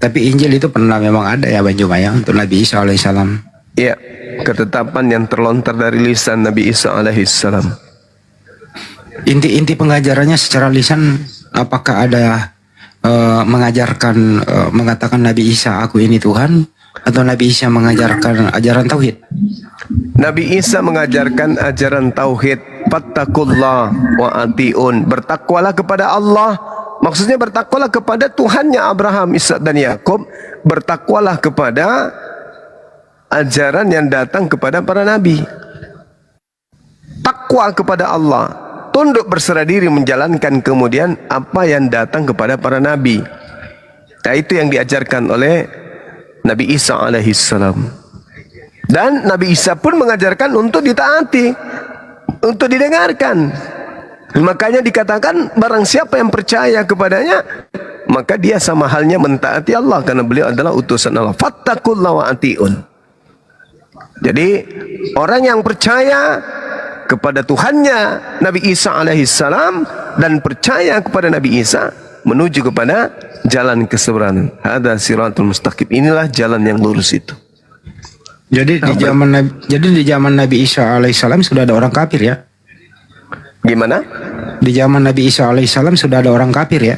Tapi Injil itu pernah memang ada ya Bang Juma ya untuk Nabi Isa alaihissalam. Ya, ketetapan yang terlontar dari lisan Nabi Isa alaihissalam. Inti pengajarannya secara lisan apakah ada mengajarkan mengatakan Nabi Isa aku ini Tuhan, atau Nabi Isa mengajarkan ajaran tauhid? Nabi Isa mengajarkan ajaran tauhid. Fattakullah wa atiun. Bertakwalah kepada Allah. Maksudnya bertakwalah kepada Tuhannya Abraham, Ishak dan Yakub. Bertakwalah kepada ajaran yang datang kepada para nabi. Takwa kepada Allah, tunduk berserah diri menjalankan kemudian apa yang datang kepada para nabi. Nah, itu yang diajarkan oleh Nabi Isa alaihissalam. Dan Nabi Isa pun mengajarkan untuk ditaati, untuk didengarkan. Makanya dikatakan barang siapa yang percaya kepadanya, maka dia sama halnya mentaati Allah, karena beliau adalah utusan Allah. Fattakullah wa atiun. Jadi orang yang percaya kepada Tuhannya Nabi Isa alaihissalam dan percaya kepada Nabi Isa menuju kepada jalan keseberang. Hada siratul mustaqim. Inilah jalan yang lurus itu. Jadi di zaman Nabi Isa alaihissalam sudah ada orang kafir ya? Gimana? Di zaman Nabi Isa alaihissalam sudah ada orang kafir ya?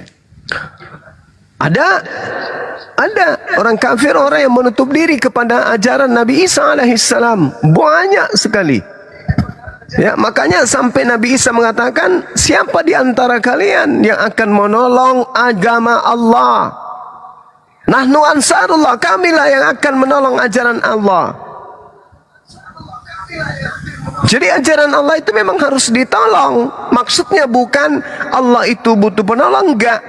Ada orang kafir, orang yang menutup diri kepada ajaran Nabi Isa alaihissalam. Banyak sekali. Ya, makanya sampai Nabi Isa mengatakan, siapa di antara kalian yang akan menolong agama Allah? Nahnu ansarullah, kamilah yang akan menolong ajaran Allah. Jadi ajaran Allah itu memang harus ditolong. Maksudnya bukan Allah itu butuh penolong, enggak.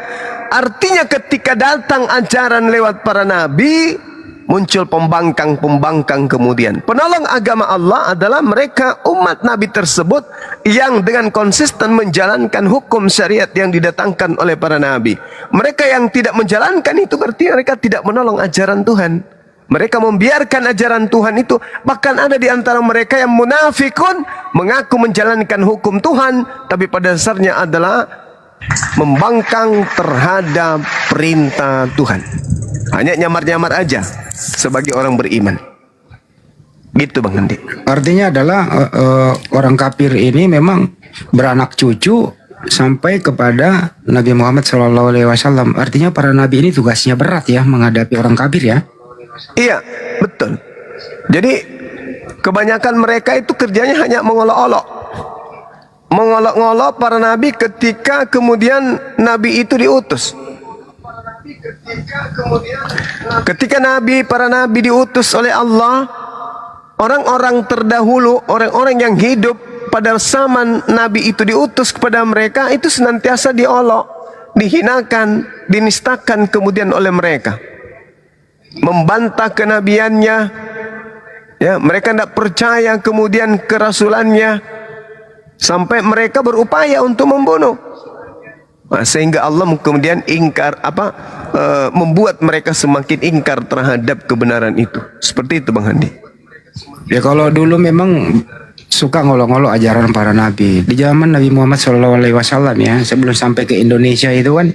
Artinya ketika datang ajaran lewat para nabi, muncul pembangkang-pembangkang kemudian. Penolong agama Allah adalah mereka umat nabi tersebut yang dengan konsisten menjalankan hukum syariat yang didatangkan oleh para nabi. Mereka yang tidak menjalankan itu berarti mereka tidak menolong ajaran Tuhan. Mereka membiarkan ajaran Tuhan itu. Bahkan ada di antara mereka yang munafikun, mengaku menjalankan hukum Tuhan, tapi pada dasarnya adalah membangkang terhadap perintah Tuhan. Hanya nyamar-nyamar aja sebagai orang beriman. Gitu Bang Andi. Artinya adalah orang kafir ini memang beranak cucu sampai kepada Nabi Muhammad SAW. Artinya para nabi ini tugasnya berat ya menghadapi orang kafir ya. Iya, betul. Jadi kebanyakan mereka itu kerjanya hanya mengolok-olok. Mengolok-olok para nabi ketika kemudian nabi itu diutus. Ketika para nabi diutus oleh Allah, orang-orang terdahulu, orang-orang yang hidup pada zaman nabi itu diutus kepada mereka, itu senantiasa diolok, dihinakan, dinistakan kemudian oleh mereka. Membantah kenabiannya, ya, mereka tidak percaya kemudian kerasulannya, sampai mereka berupaya untuk membunuh. Nah, sehingga Allah kemudian membuat mereka semakin ingkar terhadap kebenaran itu. Seperti itu Bang Handi. Ya kalau dulu memang suka ngolok-ngolok ajaran para nabi. Di zaman Nabi Muhammad SAW ya, sebelum sampai ke Indonesia itu kan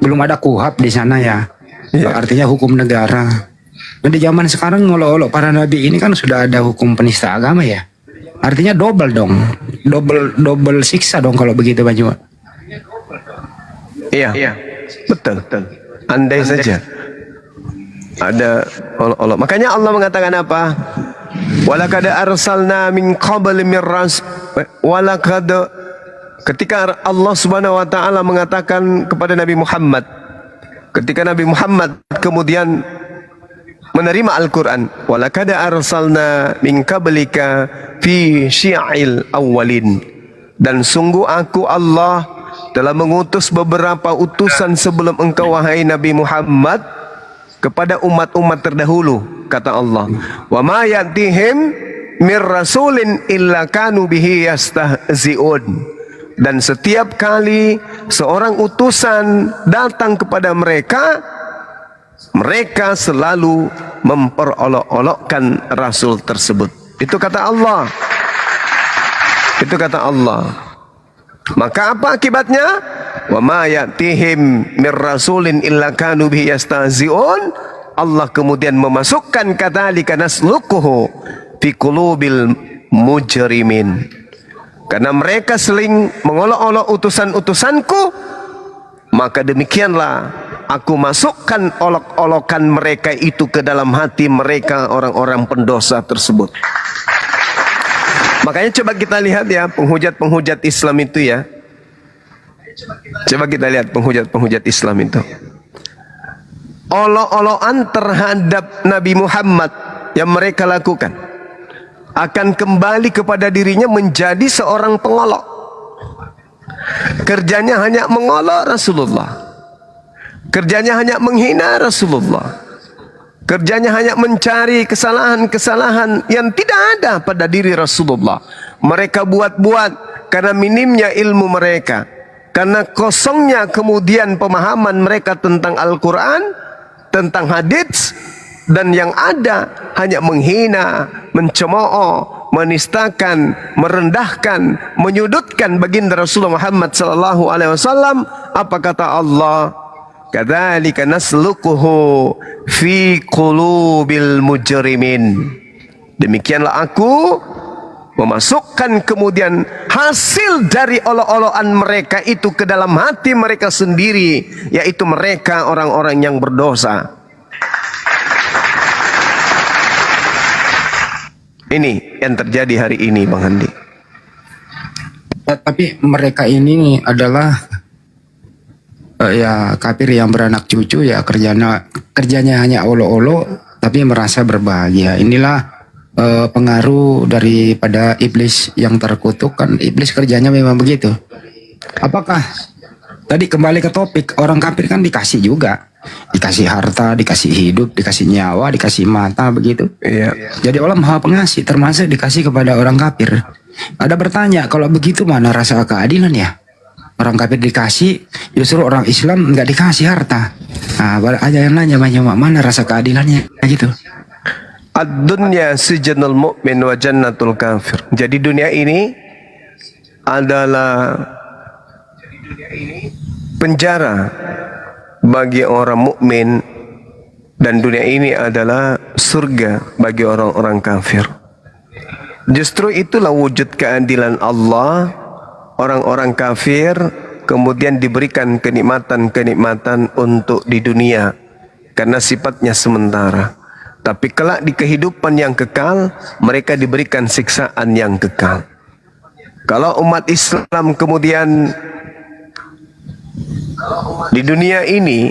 belum ada KUHP di sana ya. Artinya hukum negara. Dan di zaman sekarang ngolok-ngolok para nabi ini kan sudah ada hukum penista agama ya. Artinya double dong, double siksa dong kalau begitu Bang Juma. Iya, betul. Andai saja ada olok-olok. Makanya Allah mengatakan apa? Walaqad arsalna min qabli ketika Allah Subhanahu wa taala mengatakan kepada Nabi Muhammad, ketika Nabi Muhammad kemudian menerima Al-Quran, walaqad arsalna min qablika fi syi'il awwalin, dan sungguh aku Allah telah mengutus beberapa utusan sebelum engkau wahai Nabi Muhammad kepada umat-umat terdahulu, kata Allah. Wa ma yatihim mir rasulin illa kanu bihi yastahzi'un. Dan setiap kali seorang utusan datang kepada mereka, mereka selalu memperolok-olokkan rasul tersebut. Itu kata Allah. Itu kata Allah. Maka apa akibatnya? Wa ma ya'tihim mir rasulin illa kanu bihi yastahzi'un. Allah kemudian memasukkan kadzalika nasluquhu fi qulubil mujrimin. Karena mereka seling mengolok-olok utusan-utusanku, maka demikianlah aku masukkan olok-olokan mereka itu ke dalam hati mereka, orang-orang pendosa tersebut. Makanya coba kita lihat ya, penghujat-penghujat Islam itu ya. Coba kita lihat penghujat-penghujat Islam itu. Olok-olokan terhadap Nabi Muhammad yang mereka lakukan akan kembali kepada dirinya menjadi seorang pengolok. Kerjanya hanya mengolok Rasulullah. Kerjanya hanya menghina Rasulullah. Kerjanya hanya mencari kesalahan-kesalahan yang tidak ada pada diri Rasulullah. Mereka buat-buat karena minimnya ilmu mereka, karena kosongnya kemudian pemahaman mereka tentang Al-Quran, tentang hadits, dan yang ada hanya menghina, mencemooh, menistakan, merendahkan, menyudutkan baginda Rasulullah Muhammad sallallahu alaihi wasallam. Apa kata Allah? Kadzalika nasluquhu fi qulubil mujrimin. Demikianlah aku memasukkan kemudian hasil dari olok-olokan mereka itu ke dalam hati mereka sendiri, yaitu mereka orang-orang yang berdosa. Ini yang terjadi hari ini, Bang Handi. Tapi mereka ini adalah ya kafir yang beranak cucu, ya kerjanya hanya olo-olo tapi merasa berbahagia. Inilah pengaruh daripada iblis yang terkutuk, kan iblis kerjanya memang begitu. Apakah tadi kembali ke topik, orang kafir kan dikasih juga, dikasih harta, dikasih hidup, dikasih nyawa, dikasih mata, begitu. Iya. Jadi Allah Maha Pengasih, termasuk dikasih kepada orang kafir. Ada bertanya, kalau begitu mana rasa keadilan ya? Orang kafir dikasih, justru orang Islam nggak dikasih harta. Nah, aja yang nanya mana rasa keadilannya, gitu. Ad-dunya sijnul mu'min wa jannatul kafir. Jadi dunia ini adalah penjara bagi orang mukmin, dan dunia ini adalah surga bagi orang-orang kafir. Justru itulah wujud keadilan Allah. Orang-orang kafir kemudian diberikan kenikmatan-kenikmatan untuk di dunia karena sifatnya sementara. Tapi kelak di kehidupan yang kekal, mereka diberikan siksaan yang kekal. Kalau umat Islam kemudian di dunia ini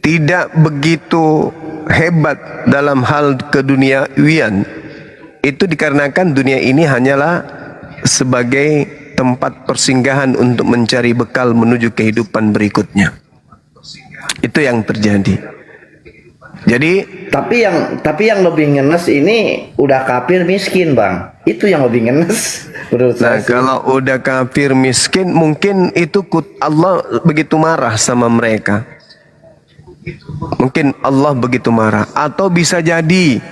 tidak begitu hebat dalam hal keduniawian, itu dikarenakan dunia ini hanyalah sebagai tempat persinggahan untuk mencari bekal menuju kehidupan berikutnya. Itu yang terjadi. Jadi tapi yang lebih ngenes ini udah kafir miskin, Bang. Itu yang lebih ngenes menurut nah, saya. kalau udah kafir miskin, mungkin itu Allah begitu marah sama mereka. Mungkin Allah begitu marah, atau bisa jadi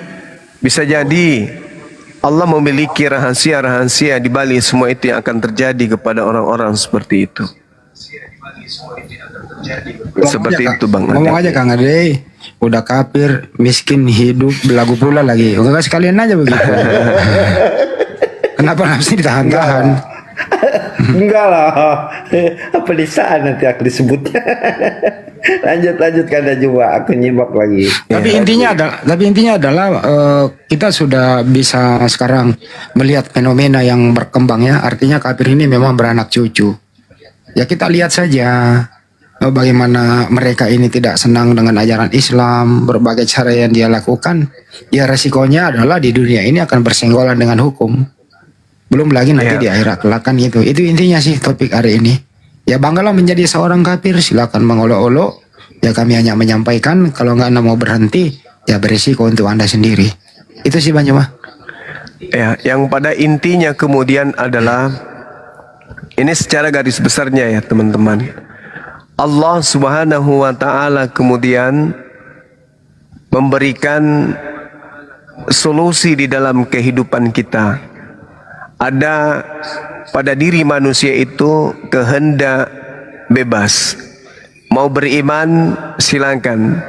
Allah memiliki rahasia-rahasia di balik semua itu yang akan terjadi kepada orang-orang seperti itu. Seperti itu, Bang. Ngomong aja Kang Ade, udah kafir, miskin, hidup, belagu pula lagi. Enggak sekalian aja begitu. Kenapa harus ditahan-tahan? Enggak lah. Apa di sana nanti aku disebutnya. lanjut Kanda coba aku nyimak lagi. Tapi intinya adalah kita sudah bisa sekarang melihat fenomena yang berkembang ya. Artinya kafir ini memang beranak cucu. Ya kita lihat saja bagaimana mereka ini tidak senang dengan ajaran Islam, berbagai cara yang dia lakukan. Ya resikonya adalah di dunia ini akan bersenggolan dengan hukum. Belum lagi nanti di akhirat kelak, kan itu. Itu intinya sih topik hari ini. Ya banggalah menjadi seorang kafir, silakan mengolok-olok. Ya kami hanya menyampaikan, kalau nggak Anda mau berhenti, ya berisiko untuk Anda sendiri. Itu sih Bang Juma. Ya, yang pada intinya kemudian adalah ini secara garis besarnya ya teman-teman. Allah Subhanahu wa taala kemudian memberikan solusi di dalam kehidupan kita. Ada pada diri manusia itu kehendak bebas. Mau beriman silakan,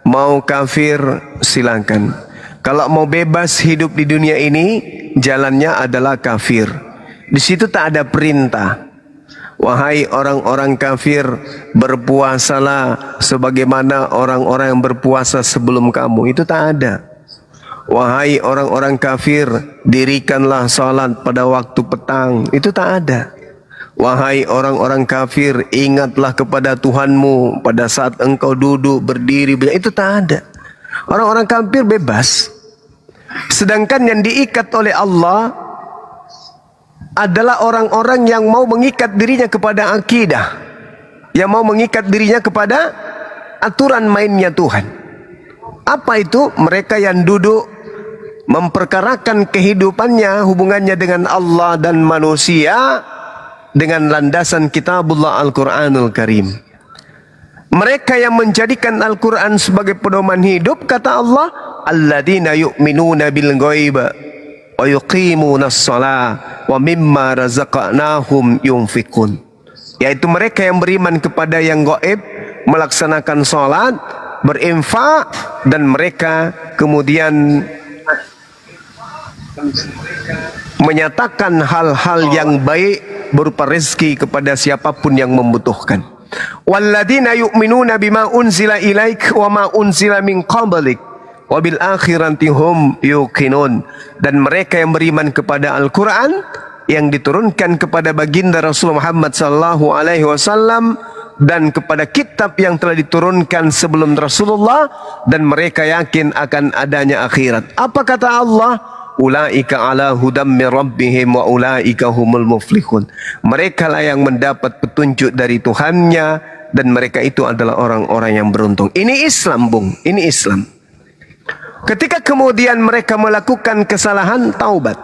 mau kafir silakan. Kalau mau bebas hidup di dunia ini, jalannya adalah kafir. Di situ tak ada perintah. Wahai orang-orang kafir, berpuasalah sebagaimana orang-orang yang berpuasa sebelum kamu. Itu tak ada. Wahai orang-orang kafir, dirikanlah salat pada waktu petang. Itu tak ada. Wahai orang-orang kafir, ingatlah kepada Tuhanmu pada saat engkau duduk, berdiri. Itu tak ada. Orang-orang kafir bebas. Sedangkan yang diikat oleh Allah adalah orang-orang yang mau mengikat dirinya kepada akidah, yang mau mengikat dirinya kepada aturan mainnya Tuhan. Apa itu? Mereka yang duduk memperkarakan kehidupannya, hubungannya dengan Allah dan manusia dengan landasan kitabullah Al-Quranul Karim. Mereka yang menjadikan Al-Quran sebagai pedoman hidup, kata Allah, alladzina yu'minuna bil ghaiba wa yuqimuna as-salah wa mimma razaqnahum yunfikun. Yaitu mereka yang beriman kepada yang gaib, melaksanakan salat, berinfak, dan mereka kemudian menyatakan hal-hal yang baik berupa rezeki kepada siapapun yang membutuhkan. Walladzina yu'minuna bima unzila ilaik wa ma unzila min qablik wa bil akhirati hum yuqinun. Dan mereka yang beriman kepada Al-Quran yang diturunkan kepada baginda Rasul Muhammad sallallahu alaihi wasallam dan kepada kitab yang telah diturunkan sebelum Rasulullah, dan mereka yakin akan adanya akhirat. Apa kata Allah? Ulaika ala hudam min rabbihim wa ulaika humul muflihun. Mereka lah yang mendapat petunjuk dari Tuhannya, dan mereka itu adalah orang-orang yang beruntung. Ini Islam, Bung. Ini Islam. Ketika kemudian mereka melakukan kesalahan, taubat.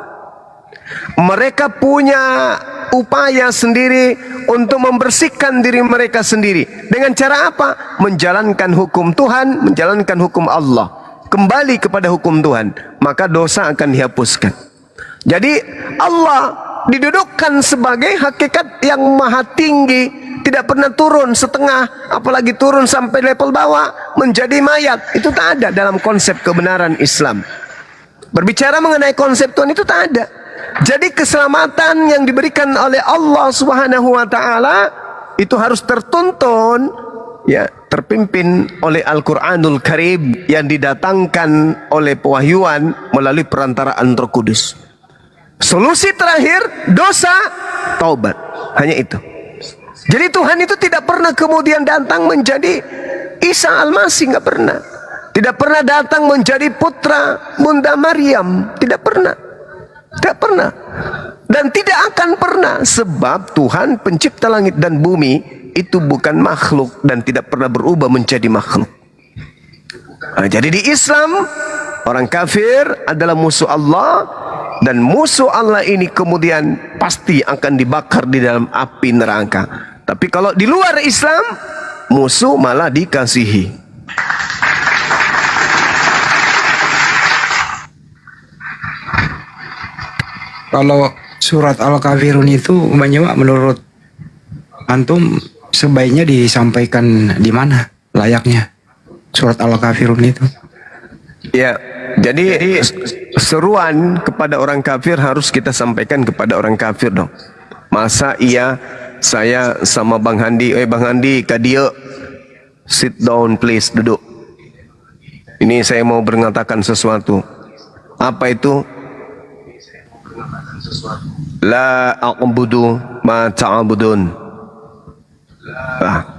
Mereka punya upaya sendiri untuk membersihkan diri mereka sendiri. Dengan cara apa? Menjalankan hukum Tuhan, menjalankan hukum Allah. Kembali kepada hukum Tuhan, maka dosa akan dihapuskan. Jadi Allah didudukkan sebagai hakikat yang maha tinggi, tidak pernah turun setengah, apalagi turun sampai level bawah menjadi mayat. Itu tak ada dalam konsep kebenaran Islam. Berbicara mengenai konsep Tuhan itu tak ada. Jadi keselamatan yang diberikan oleh Allah Subhanahu wa taala itu harus tertuntun, ya, terpimpin oleh Al-Quranul Karim yang didatangkan oleh pewahyuan melalui perantaraan Roh Kudus. Solusi terakhir, dosa, taubat. Hanya itu. Jadi Tuhan itu tidak pernah kemudian datang menjadi Isa Al-Masih, nggak pernah. Tidak pernah datang menjadi putra Bunda Maryam, tidak pernah. Tidak pernah. Dan tidak akan pernah, sebab Tuhan pencipta langit dan bumi itu bukan makhluk dan tidak pernah berubah menjadi makhluk. Nah, jadi di Islam, orang kafir adalah musuh Allah, dan musuh Allah ini kemudian pasti akan dibakar di dalam api neraka. Tapi kalau di luar Islam, musuh malah dikasihi. Kalau surat Al-Kafirun itu menurut antum sebaiknya disampaikan di mana layaknya surat Al-Kafirun itu? Ya, jadi seruan kepada orang kafir harus kita sampaikan kepada orang kafir dong. Masa iya saya sama Bang Handi, Bang Handi, kadia, sit down please, duduk. Ini saya mau mengatakan sesuatu. Apa itu? La a'budu ma ta'budun.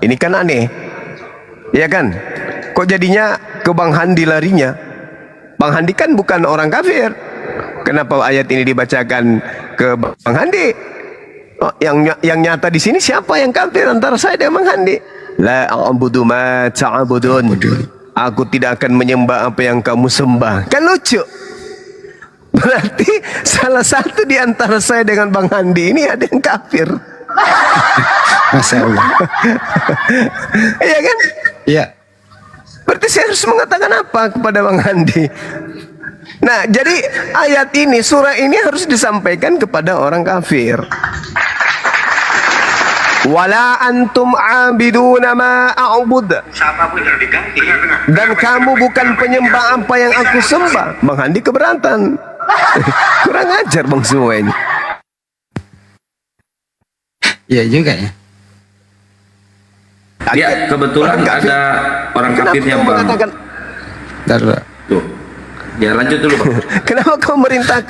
Ini kan aneh, ya kan? Kok jadinya ke Bang Handi larinya? Bang Handi kan bukan orang kafir. Kenapa ayat ini dibacakan ke Bang Handi? Oh, yang nyata di sini siapa yang kafir antara saya dan Bang Handi? La a'budu ma ta'budun. Aku tidak akan menyembah apa yang kamu sembah. Kan lucu. Berarti salah satu di antara saya dengan Bang Handi ini ada yang kafir. Masya Allah. Iya kan? Iya. Berarti saya harus mengatakan apa kepada Bang Handi? Nah, jadi ayat ini, surah ini harus disampaikan kepada orang kafir. Wala antum abiduna ma a'bud. Dan kamu bukan penyembah apa yang aku sembah. Bang Handi keberatan. Kurang ajar bang semua ini. Iya juga ya. Ya, kebetulan Orang kafir. ada orang kafirnya Kenapa kau bang. mengatakan, Bentar, Bro. Tuh. Ya lanjut dulu bang. kenapa kau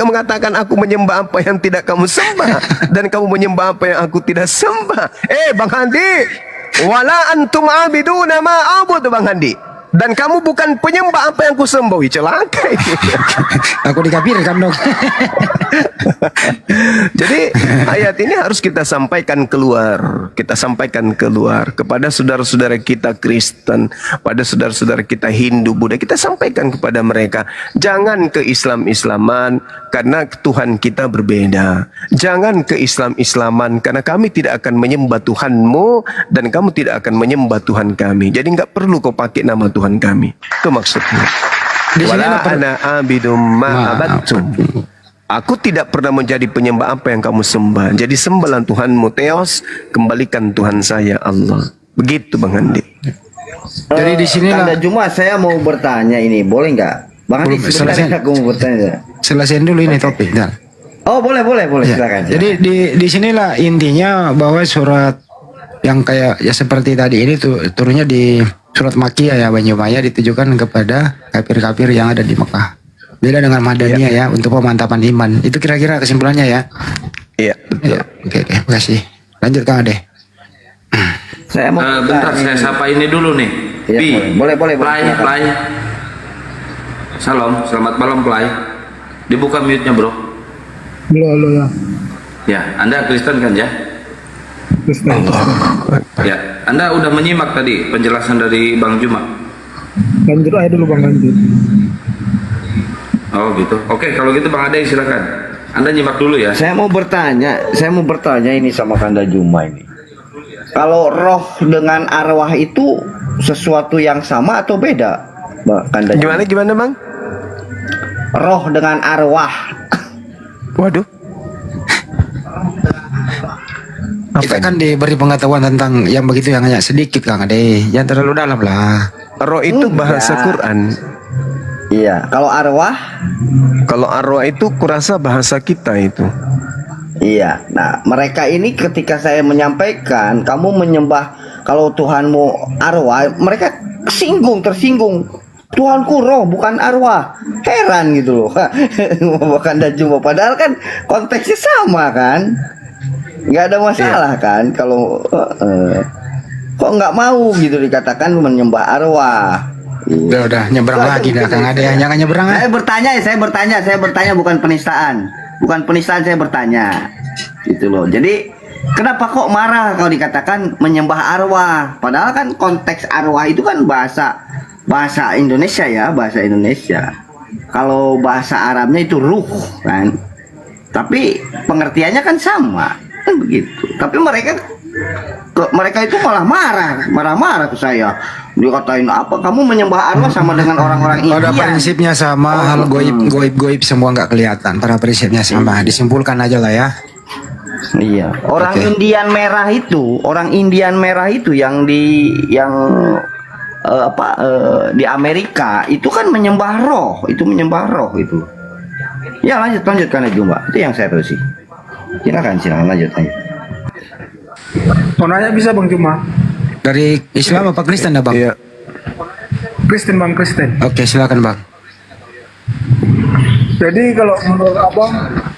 mengatakan aku menyembah apa yang tidak kamu sembah, dan kamu menyembah apa yang aku tidak sembah? Bang Handi, wala antum abiduna ma a'bud, Bang Handi. Dan kamu bukan penyembah apa yang ku sembah. Wih, celaka ini. Aku dikafirkan dong. Jadi ayat ini harus kita sampaikan keluar. Kita sampaikan keluar kepada saudara-saudara kita Kristen, pada saudara-saudara kita Hindu, Buddha. Kita sampaikan kepada mereka, jangan ke Islam-Islaman karena Tuhan kita berbeda. Jangan ke Islam-Islaman karena kami tidak akan menyembah Tuhanmu dan kamu tidak akan menyembah Tuhan kami. Jadi nggak perlu kau pakai nama Tuhan kami. Itu maksudnya. Di sini Wala apa- ana abidum ma abattum. Aku tidak pernah menjadi penyembah apa yang kamu sembah. Jadi sembahlah Tuhanmu, Theos. Kembalikan Tuhan saya, Allah. Begitu Bang Handi. Jadi di sini Kanda lah Juma, saya mau bertanya ini, boleh nggak? Bang Andi, Belum, sebentar selesai. aku mau bertanya. selesaiin dulu ini topik. Bentar. Oh, boleh, Ya. silakan. Jadi di sinilah intinya bahwa surat yang kayak ya seperti tadi ini tuh turunnya di surat Makkiyah ya Banyumaya, ditujukan kepada kafir-kafir yang ada di Mekah. Beda dengan Madaniyah ya untuk pemantapan iman. Itu kira-kira kesimpulannya ya. Iya, betul. Ya, oke, makasih. Lanjut Kang Ade. Saya mau Bentar saya sapa ini dulu nih. Iya, Pi. boleh, Bang. Play, Silakan. play. Salam, selamat malam play. Dibuka mute-nya bro. Halo ya, Ya, Anda Kristen kan ya? Kristen. Ya, Anda udah menyimak tadi penjelasan dari Bang Juma. Lanjut aja dulu Bang, lanjut. Oh gitu. Oke, kalau gitu Bang Ade silakan. Anda nyimak dulu ya. Saya mau bertanya ini sama Kanda Juma ini. Kalau roh dengan arwah itu sesuatu yang sama atau beda, Mbak Kanda Juma? Gimana Bang? Roh dengan arwah. Waduh. Kita kan diberi pengetahuan tentang yang begitu yang hanya sedikit Kang Ade. Jangan terlalu dalam lah. Roh itu bahasa Enggak. Quran. Iya, kalau arwah, Kalau arwah itu kurasa bahasa kita itu. iya. Nah, mereka ini ketika saya menyampaikan kamu menyembah kalau Tuhanmu arwah, mereka tersinggung. Tuhanku roh bukan arwah. Heran gitu loh. Bukan dan cuma padahal kan konteksnya sama kan. Nggak ada masalah kan kalau kok nggak mau gitu dikatakan menyembah arwah. Udah nyebrang lagi dah Kang Ade. Jangan nyebrang ah. Saya bertanya bukan penistaan. Bukan penistaan, saya bertanya. Gitu loh. Jadi kenapa kok marah kalau dikatakan menyembah arwah? Padahal kan konteks arwah itu kan bahasa Indonesia ya, bahasa Indonesia. Kalau bahasa Arabnya itu ruh kan. Tapi pengertiannya kan sama. Kan begitu. Tapi mereka itu malah marah ke saya. Dia katain apa? Kamu menyembah arwah sama dengan orang-orang India. Pada prinsipnya sama, hal goib semua nggak kelihatan. Pada prinsipnya sama. Disimpulkan aja lah ya. Iya. Orang Oke. Orang Indian merah itu yang di Amerika itu kan menyembah roh itu. Ya lanjutkan aja Mbak. Itu yang saya tahu sih. Silakan lanjut aja. Mau nanya bisa Bang Juma? Dari Islam apa Kristen dah Bang? Iya. Kristen Bang, Kristen. Oke, silakan Bang. Jadi kalau menurut Abang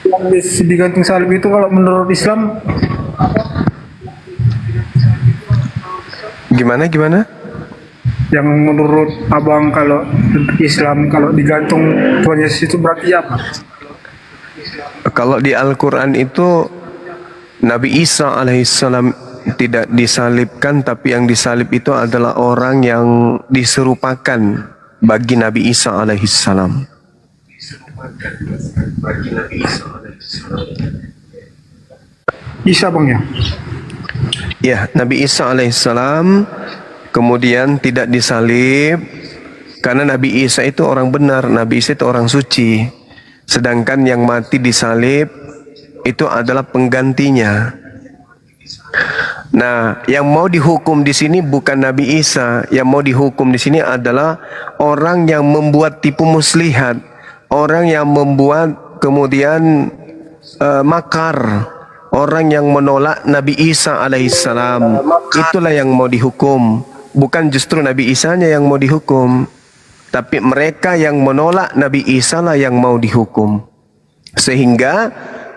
yang digantung salib itu kalau menurut Islam Gimana? yang menurut Abang kalau Islam kalau digantung Tuhan Yesus itu berarti apa? Kalau di Al-Quran itu Nabi Isa alaihissalam tidak disalibkan, tapi yang disalib itu adalah orang yang diserupakan bagi Nabi Isa alaihissalam. Isa Bang ya? Ya, Nabi Isa alaihissalam kemudian tidak disalib Karena Nabi Isa itu orang benar, Nabi Isa itu orang suci. Sedangkan yang mati disalib itu adalah penggantinya. Nah, yang mau dihukum di sini bukan Nabi Isa, yang mau dihukum di sini adalah orang yang membuat tipu muslihat, orang yang membuat kemudian makar, orang yang menolak Nabi Isa alaihissalam. Itulah yang mau dihukum, bukan justru Nabi Isanya yang mau dihukum, tapi mereka yang menolak Nabi Isa lah yang mau dihukum. Sehingga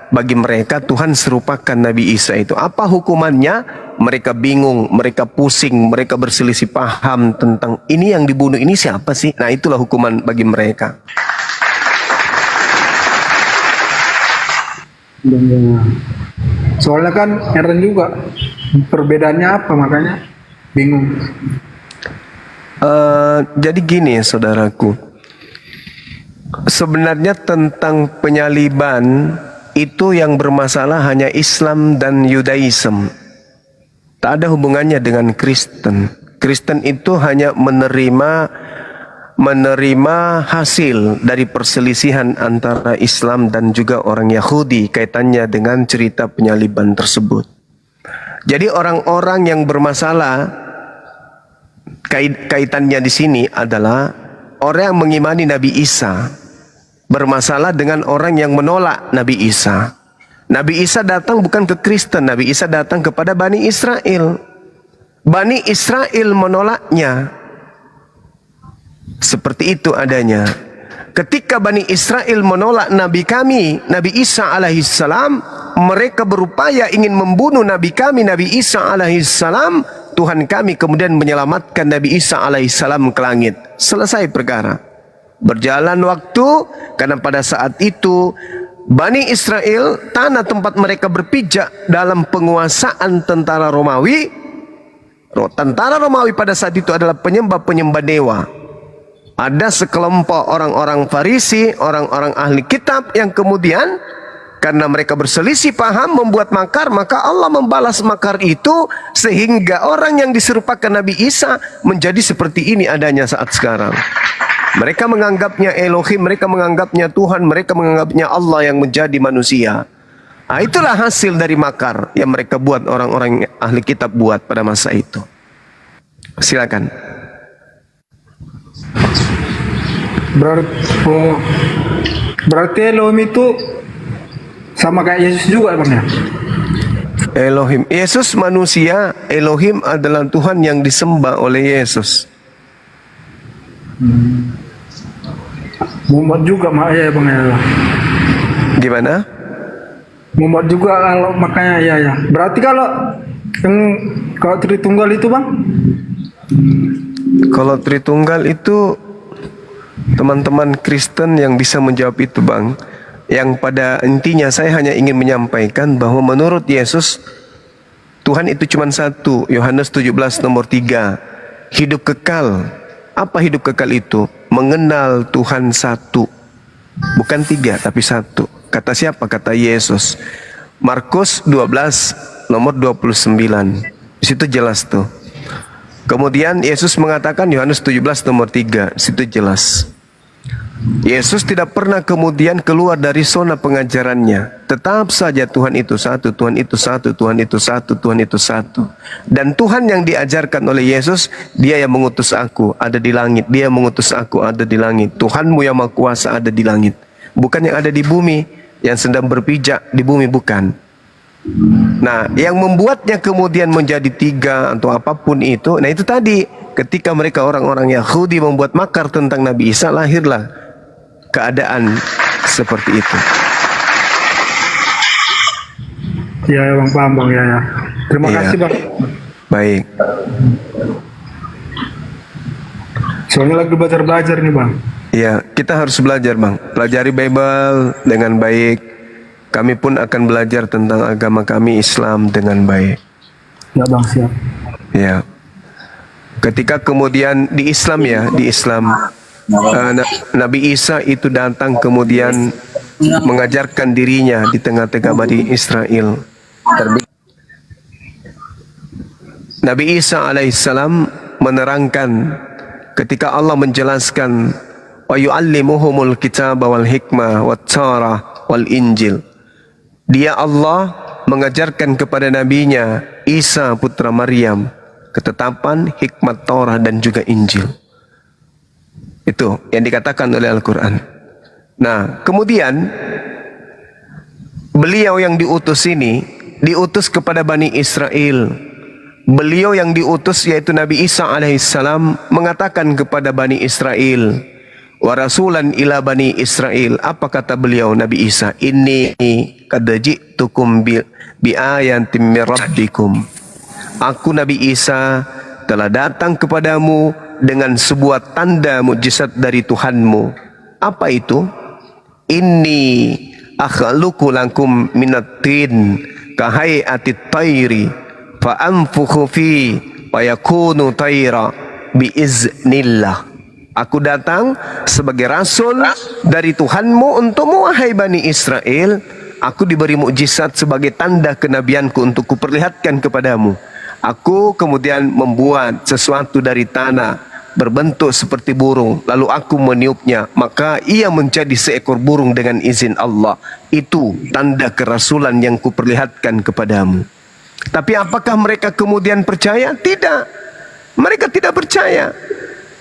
bagi mereka Tuhan serupakan Nabi Isa itu. Apa hukumannya? Mereka bingung, mereka pusing, mereka berselisih paham tentang ini yang dibunuh ini siapa sih? Nah, itulah hukuman bagi mereka. Soalnya kan heran juga perbedaannya apa, makanya bingung. Jadi gini saudaraku, sebenarnya tentang penyaliban itu yang bermasalah hanya Islam dan Yudaism. Tak ada hubungannya dengan Kristen. Kristen itu hanya menerima hasil dari perselisihan antara Islam dan juga orang Yahudi kaitannya dengan cerita penyaliban tersebut. Jadi orang-orang yang bermasalah kaitannya di sini adalah orang yang mengimani Nabi Isa bermasalah dengan orang yang menolak Nabi Isa. Nabi Isa datang bukan ke Kristen, Nabi Isa datang kepada Bani Israel. Bani Israel menolaknya. Seperti itu adanya. Ketika Bani Israel menolak Nabi kami, Nabi Isa alaihissalam, mereka berupaya ingin membunuh Nabi kami, Nabi Isa alaihissalam. Tuhan kami kemudian menyelamatkan Nabi Isa alaihissalam ke langit. Selesai perkara. Berjalan waktu, karena pada saat itu Bani Israel, tanah tempat mereka berpijak dalam penguasaan tentara Romawi. Tentara Romawi pada saat itu adalah penyembah-penyembah dewa. Ada sekelompok orang-orang Farisi, orang-orang ahli kitab yang kemudian karena mereka berselisih paham membuat makar, maka Allah membalas makar itu sehingga orang yang diserupakan Nabi Isa menjadi seperti ini adanya saat sekarang. Mereka menganggapnya Elohim, mereka menganggapnya Tuhan, mereka menganggapnya Allah yang menjadi manusia. Nah, itulah hasil dari makar yang mereka buat, orang-orang ahli kitab buat pada masa itu. Silakan. Berarti Elohim itu sama kayak Yesus juga Bang ya? Elohim, Yesus manusia, Elohim adalah Tuhan yang disembah oleh Yesus. Muhammad juga ya Bang ya. Gimana? Muhammad juga kalau makanya ya. Berarti kalau Tritunggal itu Bang? Kalau Tritunggal itu teman-teman Kristen yang bisa menjawab itu Bang. Yang pada intinya saya hanya ingin menyampaikan bahwa menurut Yesus Tuhan itu cuma satu. Yohanes 17 nomor 3. Hidup kekal. Apa hidup kekal itu? Mengenal Tuhan satu. Bukan 3 tapi 1. Kata siapa? Kata Yesus. Markus 12 nomor 29. Di situ jelas tuh. Kemudian Yesus mengatakan Yohanes 17 nomor 3. Di situ jelas. Yesus tidak pernah kemudian keluar dari zona pengajarannya. Tetap saja Tuhan itu satu, Tuhan itu satu, Tuhan itu satu, Tuhan itu satu. Dan Tuhan yang diajarkan oleh Yesus, Dia yang mengutus aku ada di langit, Dia mengutus aku ada di langit. Tuhanmu yang Maha Kuasa ada di langit, bukan yang ada di bumi, yang sedang berpijak di bumi, bukan. Nah, yang membuatnya kemudian menjadi 3 atau apapun itu, nah itu tadi, ketika mereka orang-orang Yahudi membuat makar tentang Nabi Isa, lahirlah keadaan seperti itu. Ya Bang, paham Bang ya. Terima kasih Bang. Baik. Soalnya lagi belajar nih Bang. Ya, kita harus belajar Bang. Pelajari Bible dengan baik. Kami pun akan belajar tentang agama kami Islam dengan baik. Ya Bang, siap. Ya. Ketika kemudian di Islam ya, di Islam Nabi Isa itu datang kemudian mengajarkan dirinya di tengah-tengah Bani Israel. Nabi Isa alaihissalam menerangkan ketika Allah menjelaskan wa yu'allimuhumul kitaba wal hikmah wat tarah wal injil. Dia Allah mengajarkan kepada nabinya Isa putra Maryam ketetapan, hikmat Taurat dan juga Injil. Itu yang dikatakan oleh Al-Quran. Nah, kemudian beliau yang diutus ini diutus kepada Bani Israel. Beliau yang diutus yaitu Nabi Isa alaihissalam mengatakan kepada Bani Israel, wa rasulan ila Bani Israel. Apa kata beliau Nabi Isa? Inni qad ji'tukum bi ayatin min rabbikum. Aku Nabi Isa telah datang kepadamu dengan sebuah tanda mukjizat dari Tuhanmu. Apa itu? Inni akhluqu lakum minat tin kahai'atit tayri fa anfukhu fi wa yakunu tayra biiznillah. Aku datang sebagai rasul dari Tuhanmu untukmu wahai Bani Israel. Aku diberi mukjizat sebagai tanda kenabianku untuk kuperlihatkan kepadamu. Aku kemudian membuat sesuatu dari tanah berbentuk seperti burung, lalu aku meniupnya, maka ia menjadi seekor burung dengan izin Allah. Itu tanda kerasulan yang kuperlihatkan kepadamu. Tapi apakah mereka kemudian percaya? Tidak. Mereka tidak percaya.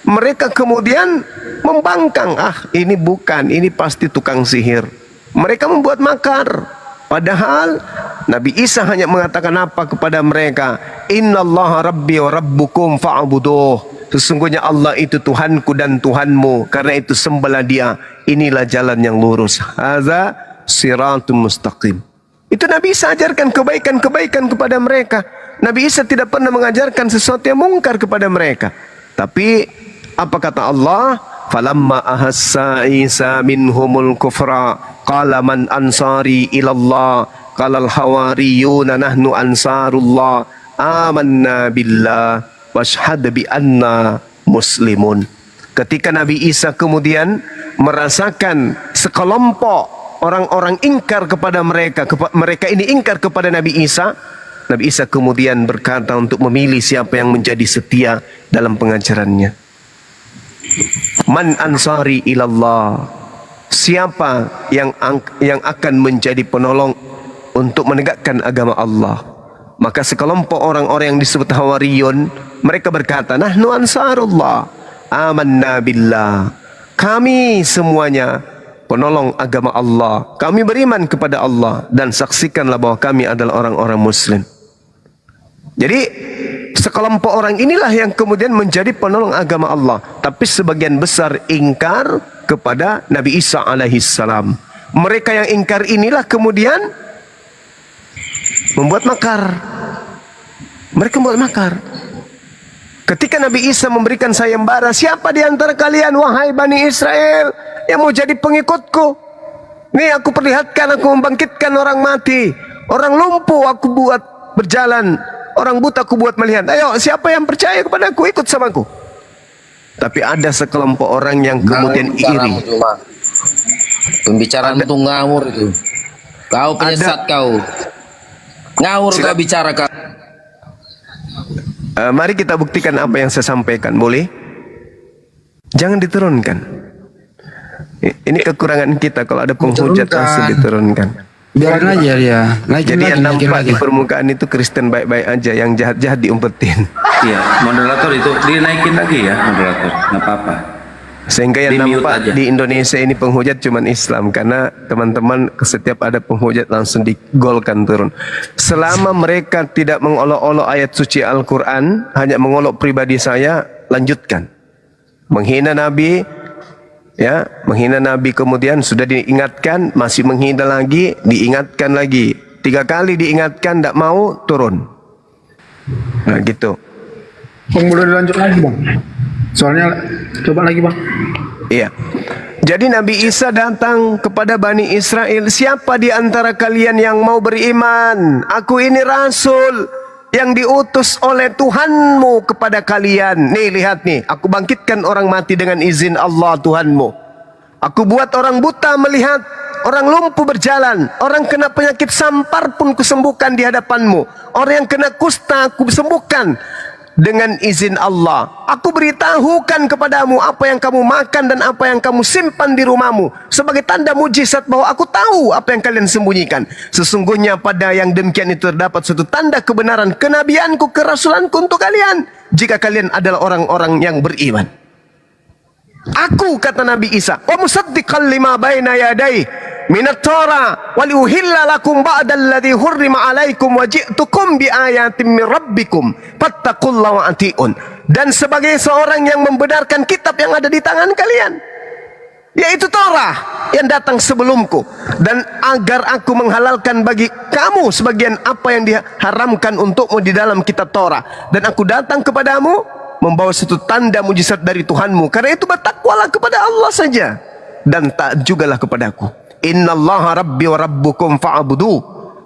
Mereka kemudian membangkang, ini bukan, ini pasti tukang sihir. Mereka membuat makar. Padahal Nabi Isa hanya mengatakan apa kepada mereka? Innallaha rabbi wa rabbukum fa'buduh. Sesungguhnya Allah itu Tuhanku dan Tuhanmu, karena itu sembahlah Dia. Inilah jalan yang lurus. Hadza siratum mustaqim. Itu Nabi Isa ajarkan kebaikan-kebaikan kepada mereka. Nabi Isa tidak pernah mengajarkan sesuatu yang mungkar kepada mereka. Tapi apa kata Allah? Falamma ahassa Isa minhumul kufra qala man ansari ilallah qala al hawariyuna nahnu ansarullah amanna billah washhad bi anna muslimun. Ketika Nabi Isa kemudian merasakan sekelompok orang-orang ingkar kepada mereka, mereka ini ingkar kepada Nabi Isa, Nabi Isa kemudian berkata untuk memilih siapa yang menjadi setia dalam pengajarannya. Man ansari ilallah. Siapa yang akan menjadi penolong untuk menegakkan agama Allah? Maka sekelompok orang-orang yang disebut Hawariyun, mereka berkata, nahnu ansarullah amanna billah. Kami semuanya penolong agama Allah. Kami beriman kepada Allah dan saksikanlah bahwa kami adalah orang-orang muslim. Jadi sekelompok orang inilah yang kemudian menjadi penolong agama Allah. Tapi sebagian besar ingkar kepada Nabi Isa alaihissalam. Mereka yang ingkar inilah kemudian membuat makar. Mereka membuat makar. Ketika Nabi Isa memberikan sayembara, siapa di antara kalian wahai Bani Israel yang mau jadi pengikutku? Nih aku perlihatkan, aku membangkitkan orang mati, orang lumpuh aku buat berjalan, orang buta aku buat melihat. Ayo, siapa yang percaya kepada aku, ikut sama aku. Tapi ada sekelompok orang yang kemudian iri. Pembicaraan itu ngawur itu. Kau penyesat kau. Ngawur kau bicara kau. Mari kita buktikan apa yang saya sampaikan, boleh? Jangan diturunkan. Ini kekurangan kita, kalau ada penghujat langsung diturunkan. Biarin aja dia. Jadi yang nampak di permukaan itu Kristen baik-baik aja, yang jahat-jahat diumpetin. Iya, moderator itu dinaikin lagi ya, moderator. Nggak apa-apa. Sehingga yang Di-mute nampak aja. di Indonesia ini penghujat cuman Islam, karena teman-teman setiap ada penghujat langsung digolkan turun. Selama mereka tidak mengolok-olok ayat suci Al-Quran, hanya mengolok pribadi saya, lanjutkan. Menghina Nabi, ya, menghina Nabi kemudian sudah diingatkan, masih menghina lagi, diingatkan lagi. 3 kali diingatkan, tidak mau, turun. Nah gitu. Bang, boleh dilanjut lagi bang? Soalnya coba lagi bang. Iya. Jadi Nabi Isa datang kepada Bani Israel. Siapa di antara kalian yang mau beriman? Aku ini rasul yang diutus oleh Tuhanmu kepada kalian. Nih lihat nih, aku bangkitkan orang mati dengan izin Allah Tuhanmu. Aku buat orang buta melihat, orang lumpuh berjalan, orang kena penyakit sampar pun kusembuhkan di hadapanmu. Orang yang kena kusta aku sembuhkan. dengan izin Allah. Aku beritahukan kepadamu apa yang kamu makan dan apa yang kamu simpan di rumahmu sebagai tanda mujizat bahwa aku tahu apa yang kalian sembunyikan. Sesungguhnya pada yang demikian itu terdapat suatu tanda kebenaran kenabianku, kerasulanku untuk kalian, jika kalian adalah orang-orang yang beriman. Aku, kata Nabi Isa, wa musaddiqan lima baina yadai minat Torah wa liuhilla lakum ba'dal ladzi hurrima alaikum wa ji'tukum bi ayatin min rabbikum fattaqullaha wa atiun. Dan sebagai seorang yang membenarkan kitab yang ada di tangan kalian, yaitu Torah yang datang sebelumku, dan agar aku menghalalkan bagi kamu sebagian apa yang diharamkan untukmu di dalam kitab Torah, dan aku datang kepadamu membawa satu tanda mujizat dari Tuhanmu. Karena itu bertakwalah kepada Allah saja dan taat jugalah kepadaku. Innallaha rabbi wa rabbukum fa'budu.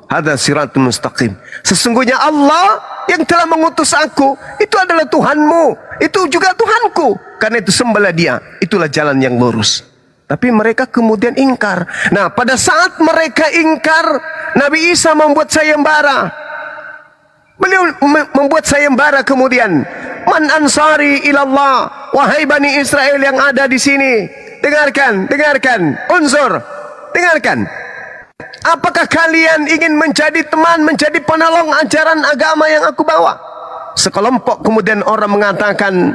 Hadza siratul mustaqim. Sesungguhnya Allah yang telah mengutus aku itu adalah Tuhanmu, itu juga Tuhanku. Karena itu sembahlah Dia. Itulah jalan yang lurus. Tapi mereka kemudian ingkar. Nah, pada saat mereka ingkar, Nabi Isa membuat sayembara. Beliau membuat sayembara kemudian. Man ansari ilallah, wahai Bani Israel yang ada di sini, dengarkan, unsur, dengarkan. Apakah kalian ingin menjadi teman, menjadi penolong ajaran agama yang aku bawa? Sekelompok kemudian orang mengatakan,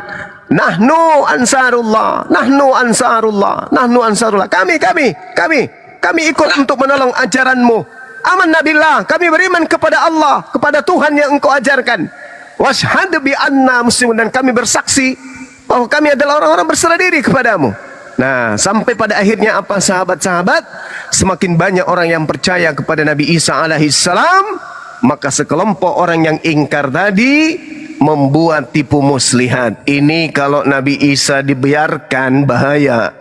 nahnu ansarullah, nahnu ansarullah, nahnu ansarullah. Kami ikut untuk menolong ajaranmu. Amanna billah, kami beriman kepada Allah, kepada Tuhan yang engkau ajarkan. Washhadu bi anna muslimun, dan kami bersaksi bahwa kami adalah orang-orang berserah diri kepadamu. Nah, sampai pada akhirnya apa sahabat-sahabat? Semakin banyak orang yang percaya kepada Nabi Isa alaihissalam, maka sekelompok orang yang ingkar tadi membuat tipu muslihat. Ini kalau Nabi Isa dibiarkan bahaya,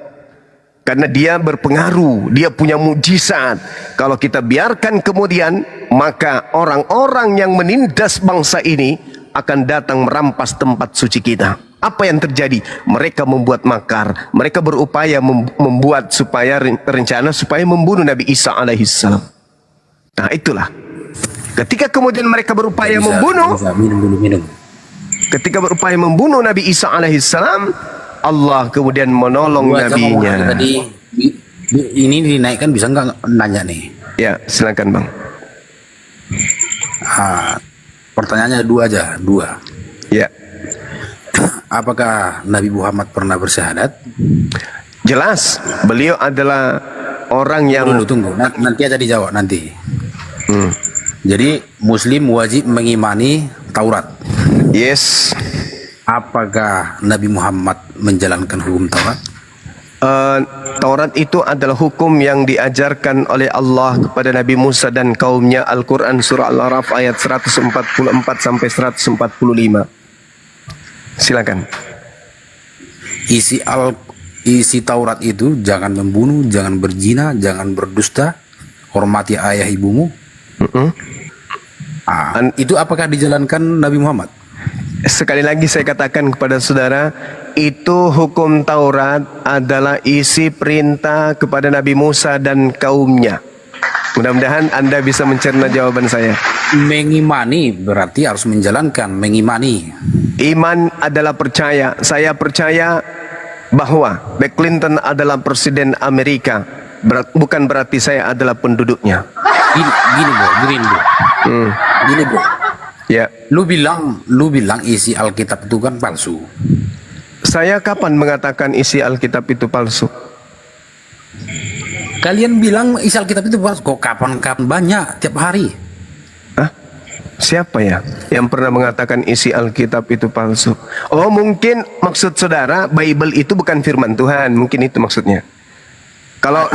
karena dia berpengaruh, dia punya mujizat. Kalau kita biarkan kemudian, maka orang-orang yang menindas bangsa ini akan datang merampas tempat suci kita. Apa yang terjadi? Mereka membuat makar, mereka berupaya membuat supaya rencana supaya membunuh Nabi Isa alaihissalam. Nah, itulah. Ketika kemudian mereka berupaya membunuh, ketika berupaya membunuh Nabi Isa alaihissalam, Allah kemudian menolong nabinya. Tadi ini dinaikkan, bisa nggak nanya nih? Ya, silakan Bang. Pertanyaannya dua. Ya. Apakah Nabi Muhammad pernah bersyahadat? Jelas, beliau adalah orang yang... Tunggu. Nanti aja dijawab nanti. Jadi Muslim wajib mengimani Taurat. Yes. Apakah Nabi Muhammad menjalankan hukum Taurat? Taurat itu adalah hukum yang diajarkan oleh Allah kepada Nabi Musa dan kaumnya. Al-Quran surah Al-Araf ayat 144 sampai 145. Silakan. Isi Taurat itu jangan membunuh, jangan berzina, jangan berdusta, hormati ayah ibumu. Itu apakah dijalankan Nabi Muhammad? Sekali lagi saya katakan kepada saudara, itu hukum Taurat adalah isi perintah kepada Nabi Musa dan kaumnya. Mudah-mudahan Anda bisa mencerna jawaban saya. Mengimani berarti harus menjalankan, mengimani. Iman adalah percaya. Saya percaya bahwa Bill Clinton adalah presiden Amerika. Bukan berarti saya adalah penduduknya. Gini bro. Ya. Lu bilang isi Alkitab itu kan palsu. Saya kapan mengatakan isi Alkitab itu palsu? Kalian bilang isi Alkitab itu palsu. Kok kapan-kapan banyak tiap hari? Hah? Siapa ya yang pernah mengatakan isi Alkitab itu palsu? Oh, mungkin maksud saudara Bible itu bukan firman Tuhan. Mungkin itu maksudnya. Kalau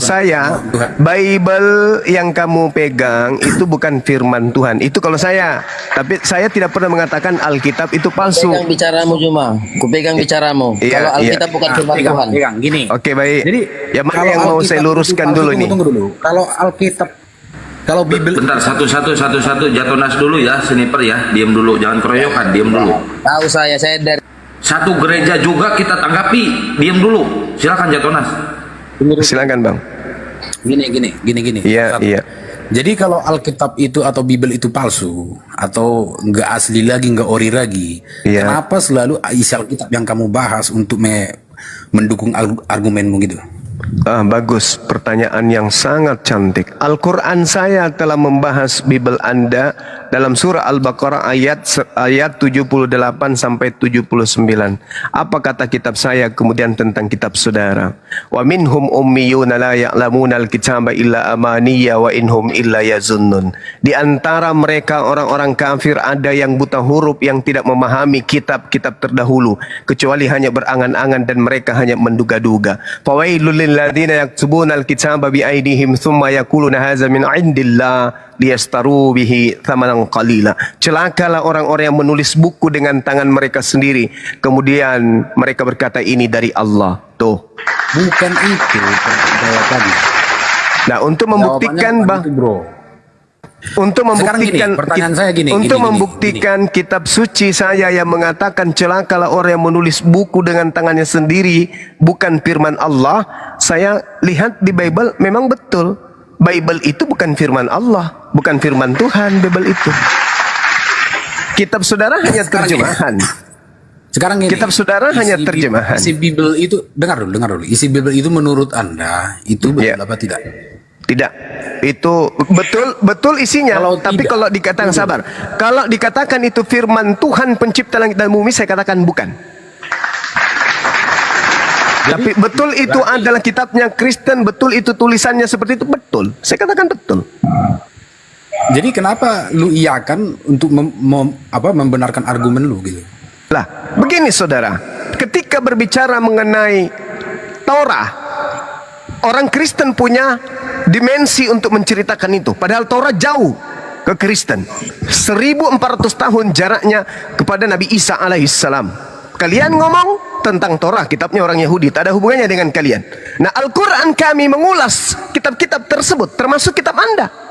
saya Bible yang kamu pegang itu bukan firman Tuhan. Itu kalau saya. Tapi saya tidak pernah mengatakan Alkitab itu palsu. Pegang bicaramu cuma. Kupegang bicaramu. Iya, Kalau Alkitab bukan firman Tuhan. Pegang gini. Oke, baik. Jadi yang mana yang mau saya luruskan dulu nih? Tunggu dulu. Kalau Alkitab, kalau Bible. Bentar, satu Jatonas dulu ya, sniper ya, diam dulu, jangan keroyokan, diam dulu. Tahu saya dari Satu gereja juga kita tanggapi, diam dulu, silakan Jatonas. Silakan Bang. Gini. Iya. Jadi kalau Alkitab itu atau Bible itu palsu atau nggak asli lagi, nggak ori lagi, Iya. kenapa selalu isi Alkitab yang kamu bahas untuk mendukung argumenmu gitu? Bagus, pertanyaan yang sangat cantik. Al-Quran saya telah membahas Bible Anda dalam surah Al-Baqarah ayat 78 sampai 79. Apa kata kitab saya kemudian tentang kitab saudara? Wa minhum ummiyuna la ya'lamuna al-kitaba illa amaniya wa inhum illa yazunnun. Di antara mereka orang-orang kafir ada yang buta huruf yang tidak memahami kitab-kitab terdahulu kecuali hanya berangan-angan dan mereka hanya menduga-duga. Fawailul lil ladzina yaktubuna al-kitaba bi aydihim thumma yaquluna hadza min indillah liyastaru bihi thamanan qalila. Celakalah orang-orang yang menulis buku dengan tangan mereka sendiri kemudian mereka berkata ini dari Allah. Tuh. Bukan itu jawabannya. Nah, untuk membuktikan untuk membuktikan pertanyaan saya gini, untuk membuktikan kitab suci saya yang mengatakan celakalah orang yang menulis buku dengan tangannya sendiri bukan firman Allah, saya lihat di Bible memang betul. Bible itu bukan firman Allah, bukan firman Tuhan. Bible itu kitab saudara hanya terjemahan. Sekarang gini, Kitab saudara hanya terjemahan. Isi Bible itu, dengar dulu. Isi Bible itu menurut Anda itu betul apa tidak? Tidak, itu betul isinya. Kalau tapi tidak, kalau dikatakan sabar, kalau dikatakan itu firman Tuhan pencipta langit dan bumi, saya katakan bukan. Tapi betul itu adalah kitabnya Kristen, betul itu tulisannya seperti itu, betul. Saya katakan betul. Jadi kenapa lu iakan untuk membenarkan argumen lu gitu? Lah, begini saudara, ketika berbicara mengenai Torah, orang Kristen punya dimensi untuk menceritakan itu. Padahal Torah jauh ke Kristen. 1400 tahun jaraknya kepada Nabi Isa alaihissalam. Kalian ngomong tentang Torah, kitabnya orang Yahudi, tak ada hubungannya dengan kalian. Nah, Al-Quran kami mengulas kitab-kitab tersebut, termasuk kitab Anda.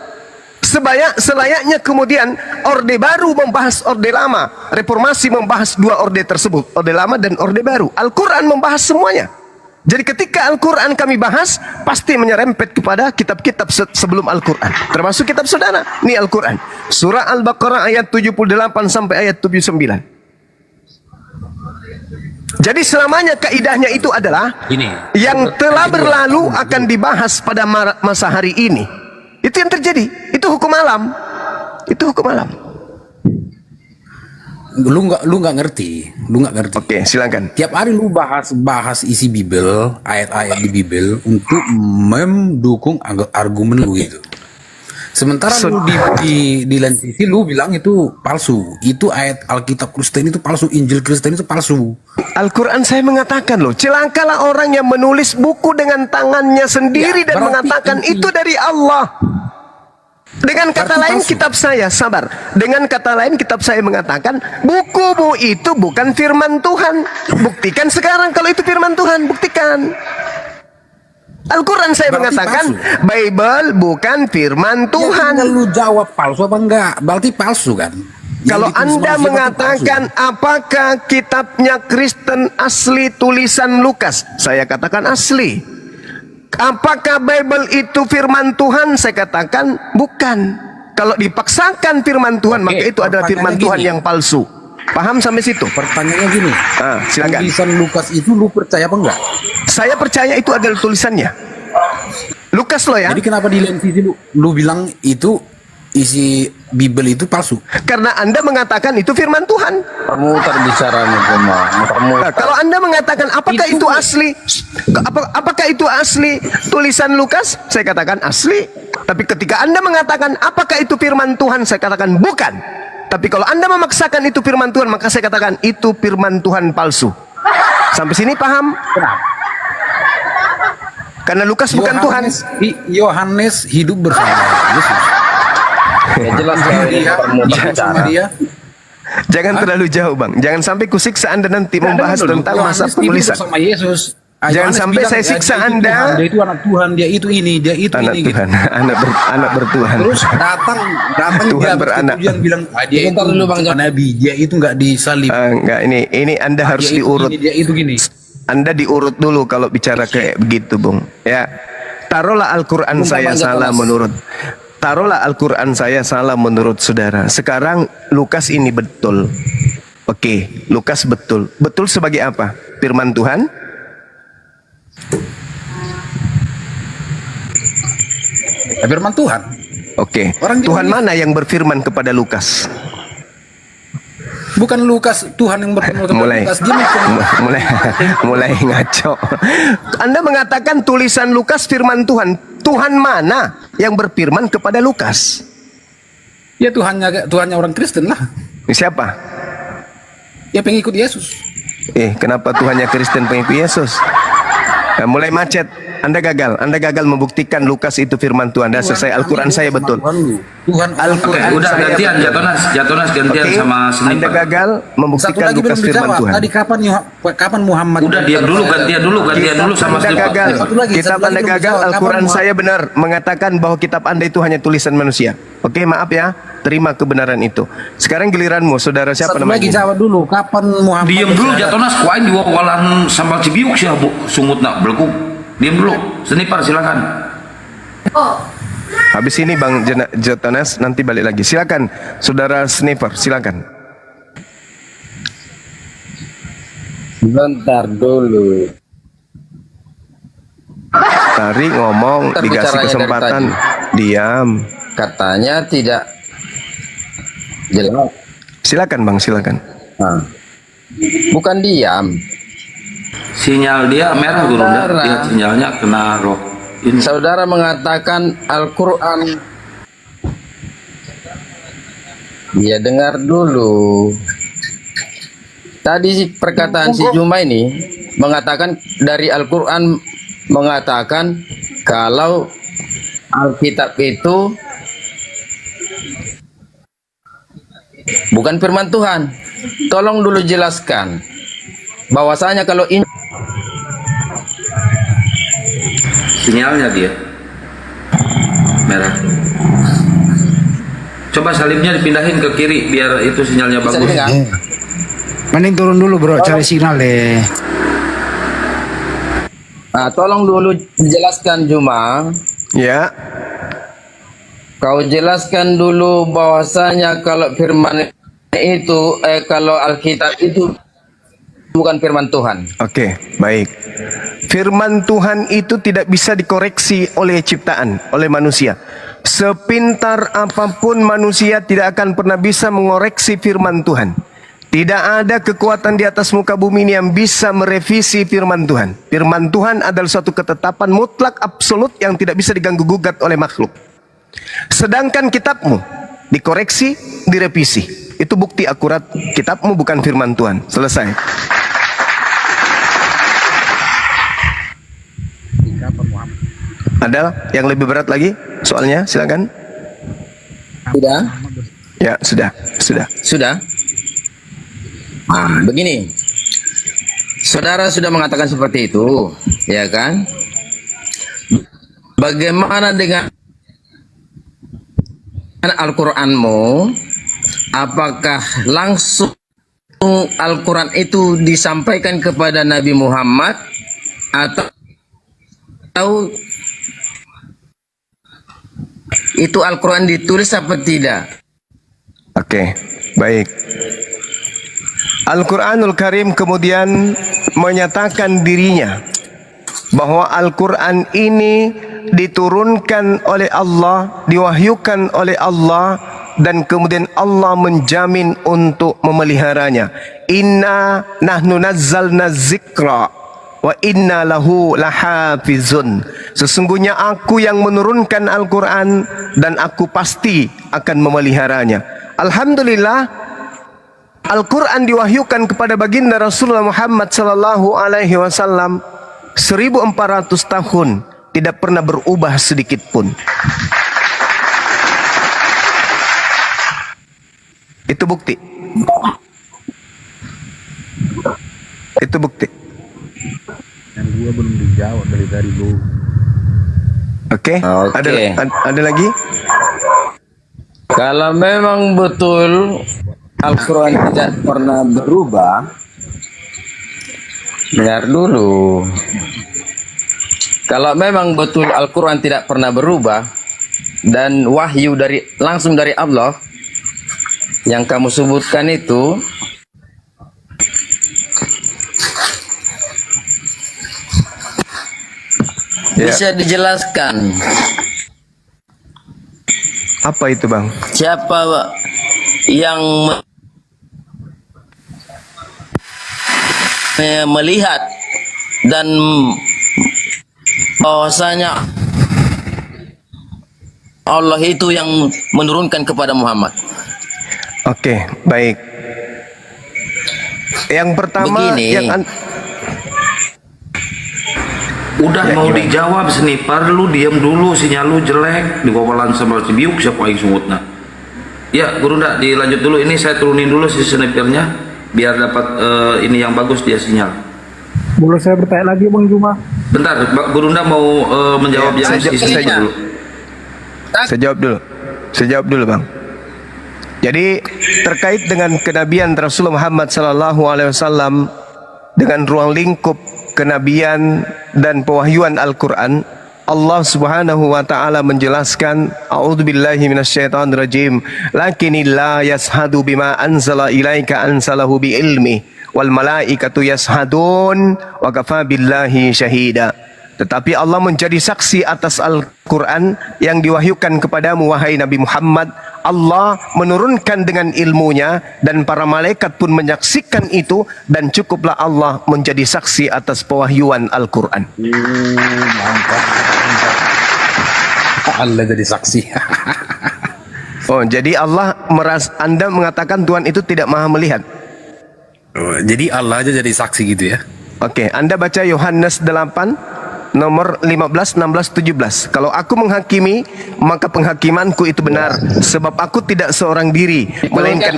Selayaknya kemudian Orde Baru membahas Orde Lama, Reformasi membahas dua Orde tersebut, Orde Lama dan Orde Baru. Al-Quran membahas semuanya. Jadi ketika Al-Quran kami bahas, pasti menyerempet kepada kitab-kitab sebelum Al-Quran. Termasuk kitab saudara. Ini Al-Quran. Surah Al-Baqarah ayat 78 sampai ayat 79. Jadi selamanya kaidahnya itu adalah yang telah berlalu akan dibahas pada masa hari ini. Itu yang terjadi. Itu hukum alam. Itu hukum alam. Lu nggak ngerti. Oke, silakan. Tiap hari lu bahas isi Bible, ayat-ayat di Bible untuk mendukung argumen lu gitu. Sementara lu di lain sisi lu bilang itu palsu. Itu ayat Alkitab Kristen itu palsu, Injil Kristen itu palsu. Al-Quran saya mengatakan loh, celakalah orang yang menulis buku dengan tangannya sendiri dan mengatakan itu dari Allah. Dengan kata lain kitab saya, sabar. Dengan kata lain kitab saya mengatakan bukumu itu bukan firman Tuhan. Buktikan sekarang kalau itu firman Tuhan, buktikan. Al-Quran saya mengatakan Bible bukan firman Tuhan. Ya, lu jawab palsu apa enggak? Berarti palsu kan? Kalau Anda mengatakan apakah kitabnya Kristen asli tulisan Lukas, saya katakan asli. Apakah Bible itu firman Tuhan? Saya katakan bukan. Kalau dipaksakan firman Tuhan, maka itu adalah firman Tuhan yang palsu. Paham sampai situ? Pertanyaannya gini, silakan. tulisan Lukas itu lu percaya apa enggak? Saya percaya itu adalah tulisannya Lukas loh ya. Jadi kenapa di lain sisi lu bilang itu isi Bible itu palsu? Karena Anda mengatakan itu firman Tuhan. Muter bicaranya cuma Nah, kalau Anda mengatakan apakah itu asli, apakah itu asli tulisan Lukas, saya katakan asli. Tapi ketika Anda mengatakan apakah itu firman Tuhan, saya katakan bukan. Tapi kalau Anda memaksakan itu firman Tuhan, maka saya katakan itu firman Tuhan palsu. Sampai sini paham? Karena Lukas bukan Tuhan. Yohanes hidup bersama Yesus. Ya jelas dia sama dia. Jangan terlalu jauh, Bang. Jangan sampai kusiksa Anda nanti membahas tentang masa penulisan. Sama Yesus. Jangan sampai saya siksa Anda. Dia itu anak Tuhan, dia itu ini, dia itu anak ini. Tuhan, gitu. anak bertuhan. Terus datang Tuhan dia beranak. Kemudian bilang dia itu dulu Bang Nabi, dia itu nggak disalib. Enggak, ini Anda harus dia diurut. Dia itu gini. Anda diurut dulu kalau bicara kayak begitu, Bung. Ya. Taruhlah Al-Quran saya salah menurut taruhlah Al-Quran saya salah menurut saudara. Sekarang Lukas ini betul. Oke, Lukas betul. Betul sebagai apa? Firman Tuhan? Firman Tuhan. Oke. Orang Tuhan gimana? mana yang berfirman kepada Lukas? Bukan Lukas, Tuhan yang berfirman kepada Mulai Lukas. Dia mulai mulai ngaco. Anda mengatakan tulisan Lukas firman Tuhan. Tuhan mana yang berfirman kepada Lukas? ya Tuhannya orang Kristen lah. Siapa? Ya pengikut Yesus. Kenapa Tuhannya Kristen pengikut Yesus? Nah, mulai macet. Anda gagal membuktikan Lukas itu firman Tuhan. Anda selesai Al-Quran saya betul. Tuhan Oke, Al-Quran udah saya gantian betul. Jatonas gantian Oke, sama Anda sniper. gagal Satu membuktikan lagi Lukas belum firman dijawab. Tuhan. Tadi kapan Muhammad? Udah diam dulu, gantian dulu sama Anda sniper. gagal. Satu lagi Kitab Anda belum gagal. dijawab. Al-Quran Kapan saya benar mengatakan bahwa kitab Anda itu hanya tulisan manusia. Oke, maaf ya. Terima kebenaran itu. Sekarang giliranmu, saudara siapa Satu lagi namanya? jawab dulu. Kapan Muhammad? Diam dulu berbicara? Jatonas, kuain di wawalan sambal cibiuk sih bu sungut nak belekuk. Diam dulu, sniper silakan. Habis ini Bang Jotanas nanti balik lagi. Silakan, saudara sniper, silakan. Bentar dulu. Tari ngomong, Ntar dikasih bicaranya kesempatan, dari diam. Katanya tidak jelas. Silakan Bang, silakan. Nah, bukan diam. Sinyal dia merah guru, Merah. dia sinyalnya kena rock. Ini Saudara mengatakan Al-Quran. Ya dengar dulu. Tadi perkataan si Juma ini mengatakan dari Al-Quran mengatakan kalau Alkitab itu bukan firman Tuhan. Tolong dulu jelaskan bahwasanya kalau ini sinyalnya dia merah. Coba salibnya dipindahin ke kiri biar itu sinyalnya bisa bagus. didengar. Mending turun dulu bro, cari sinyal deh. Nah, tolong dulu jelaskan Juma. Ya, Kau jelaskan dulu bahwasanya kalau firman itu kalau Alkitab itu bukan firman Tuhan. oke, baik. Firman Tuhan itu tidak bisa dikoreksi oleh ciptaan, oleh manusia. Sepintar apapun manusia tidak akan pernah bisa mengoreksi firman Tuhan. Tidak ada kekuatan di atas muka bumi ini yang bisa merevisi firman Tuhan. Firman Tuhan adalah suatu ketetapan mutlak absolut yang tidak bisa diganggu-gugat oleh makhluk. Sedangkan kitabmu dikoreksi, direvisi. Itu bukti akurat kitabmu bukan firman Tuhan. Selesai. Ada yang lebih berat lagi soalnya? Silakan. Sudah? Ya, sudah. Sudah? Ah, begini. Saudara sudah mengatakan seperti itu, ya kan? Bagaimana dengan Al-Qur'anmu? Apakah langsung Al-Quran itu disampaikan kepada Nabi Muhammad atau itu Al-Quran ditulis apa tidak? Oke, baik. Al-Quranul Karim kemudian menyatakan dirinya bahwa Al-Quran ini diturunkan oleh Allah, diwahyukan oleh Allah, dan kemudian Allah menjamin untuk memeliharanya. Inna nahnu nazzalna zikra wa inna lahu lahafizun. Sesungguhnya aku yang menurunkan Al-Quran dan aku pasti akan memeliharanya. Alhamdulillah, Al-Quran diwahyukan kepada baginda Rasulullah Muhammad sallallahu alaihi wasallam 1400 tahun, tidak pernah berubah sedikit pun. Itu bukti. Itu bukti. Yang gua belum dijawab dari tadi lu. Oke. Oke. Ada lagi? Kalau memang betul Al-Quran tidak pernah berubah, dengar dulu. Kalau memang betul Al-Quran tidak pernah berubah, dan wahyu langsung dari Allah yang kamu sebutkan itu bisa dijelaskan Apa itu, Bang? siapa yang melihat dan bahwasanya Allah itu yang menurunkan kepada Muhammad. Oke, baik. Yang pertama Begini. Udah mau dijawab Senipar, lu diam dulu, sinyal lu jelek, dikowalan sama si Biuk siapa yang sungutna. Ya, Guru ndak dilanjut dulu, ini saya turunin dulu si Senipirnya biar dapat ini yang bagus dia sinyal. Boleh saya bertanya lagi Bang Juma? Bentar, Guru ndak mau menjawab yang si Senipir dulu. Saya jawab dulu, Bang. Jadi terkait dengan kenabian Rasulullah Muhammad sallallahu alaihi wasallam dengan ruang lingkup kenabian dan pewahyuan Al-Qur'an, Allah Subhanahu wa taala menjelaskan, a'udzubillahi minasyaitonirrajim, lakinillah yashhadu bima anzala ilaika anzalahu bi ilmi wal malaikatu yashhadun wa kafa billahi syahida. Tetapi Allah menjadi saksi atas Al-Quran yang diwahyukan kepadamu, wahai Nabi Muhammad. Allah menurunkan dengan ilmunya dan para malaikat pun menyaksikan itu, dan cukuplah Allah menjadi saksi atas pewahyuan Al-Quran. Allah jadi saksi. Oh, jadi Anda mengatakan Tuhan itu tidak maha melihat. Oh, jadi Allah aja jadi saksi gitu ya. Oke, Anda baca Yohanes 8 nomor 15, 16, 17. Kalau aku menghakimi, maka penghakimanku itu benar, sebab aku tidak seorang diri, melainkan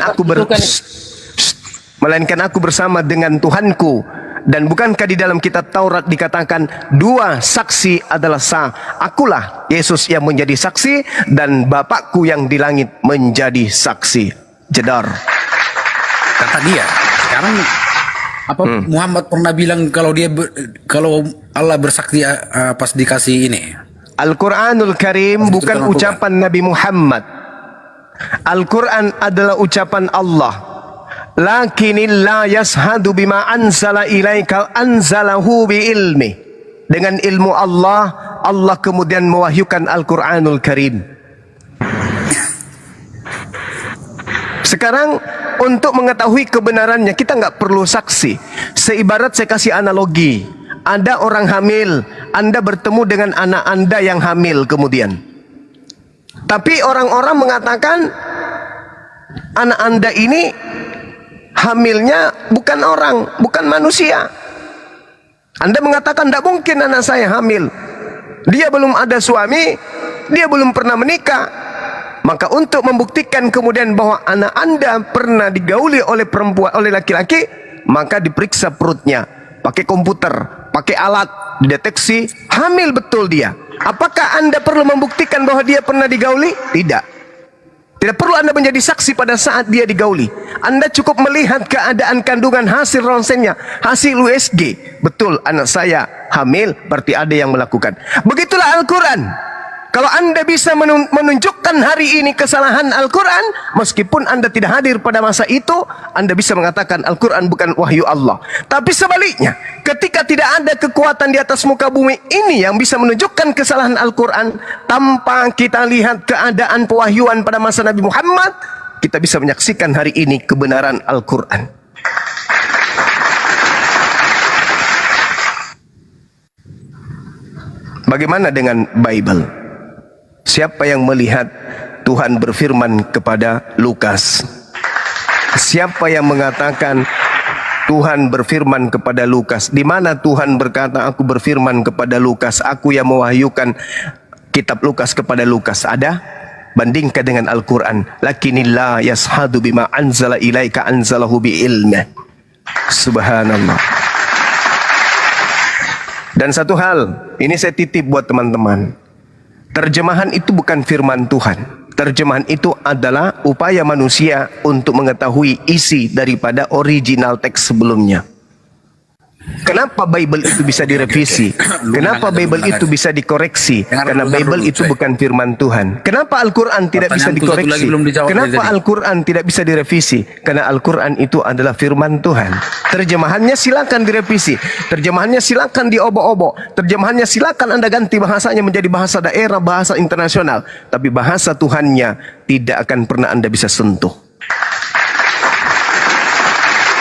aku bersama dengan Tuhanku. Dan bukankah di dalam kitab Taurat dikatakan dua saksi adalah sah? Akulah Yesus yang menjadi saksi, dan Bapakku yang di langit menjadi saksi. Jedar. Kata dia. Sekarang apa Muhammad pernah bilang kalau kalau Allah bersaksi pas dikasih ini? Al-Quranul Karim bukan ucapan Nabi Muhammad. Al-Quran adalah ucapan Allah. Lakinillah yashhadu bima anzala ilaika anzalahu bi ilmi. Dengan ilmu Allah, Allah kemudian mewahyukan Al-Quranul Karim. Sekarang untuk mengetahui kebenarannya kita nggak perlu saksi. Seibarat saya kasih analogi, ada orang hamil, Anda bertemu dengan anak Anda yang hamil kemudian. Tapi orang-orang mengatakan anak Anda ini hamilnya bukan orang, bukan manusia. Anda mengatakan tidak mungkin anak saya hamil. Dia belum ada suami, dia belum pernah menikah. Maka untuk membuktikan kemudian bahwa anak Anda pernah digauli oleh perempuan, oleh laki-laki, maka diperiksa perutnya, pakai komputer, pakai alat, dideteksi hamil betul dia. Apakah Anda perlu membuktikan bahwa dia pernah digauli? Tidak. Tidak perlu Anda menjadi saksi pada saat dia digauli. Anda cukup melihat keadaan kandungan hasil ronsennya, hasil USG. Betul anak saya hamil, berarti ada yang melakukan. Begitulah Al-Quran. Kalau Anda bisa menunjukkan hari ini kesalahan Al-Quran, meskipun Anda tidak hadir pada masa itu, Anda bisa mengatakan Al-Quran bukan wahyu Allah. Tapi sebaliknya, ketika tidak ada kekuatan di atas muka bumi ini yang bisa menunjukkan kesalahan Al-Quran, tanpa kita lihat keadaan pewahyuan pada masa Nabi Muhammad, kita bisa menyaksikan hari ini kebenaran Al-Quran. Bagaimana dengan Bible? Siapa yang melihat Tuhan berfirman kepada Lukas? Siapa yang mengatakan Tuhan berfirman kepada Lukas? Di mana Tuhan berkata, aku berfirman kepada Lukas, aku yang mewahyukan kitab Lukas kepada Lukas? Ada? Bandingkan dengan Al-Quran. Lakinillah yashhadu bima anzala ilaika anzalahu bi ilmi. Subhanallah. Dan satu hal, ini saya titip buat teman-teman. Terjemahan itu bukan firman Tuhan. Terjemahan itu adalah upaya manusia untuk mengetahui isi daripada original teks sebelumnya. Kenapa Bible itu bisa direvisi? Kenapa Bible itu bisa dikoreksi? Karena Bible itu bukan firman Tuhan. Kenapa Al-Quran tidak bisa Pertanyaanku satu lagi dikoreksi? belum dijawab Kenapa dari tadi. Al-Quran tidak bisa direvisi? Karena Al-Quran itu adalah firman Tuhan. Terjemahannya silakan direvisi. Terjemahannya silakan diobok-obok. Terjemahannya silakan Anda ganti bahasanya menjadi bahasa daerah, bahasa internasional. Tapi bahasa Tuhannya tidak akan pernah Anda bisa sentuh.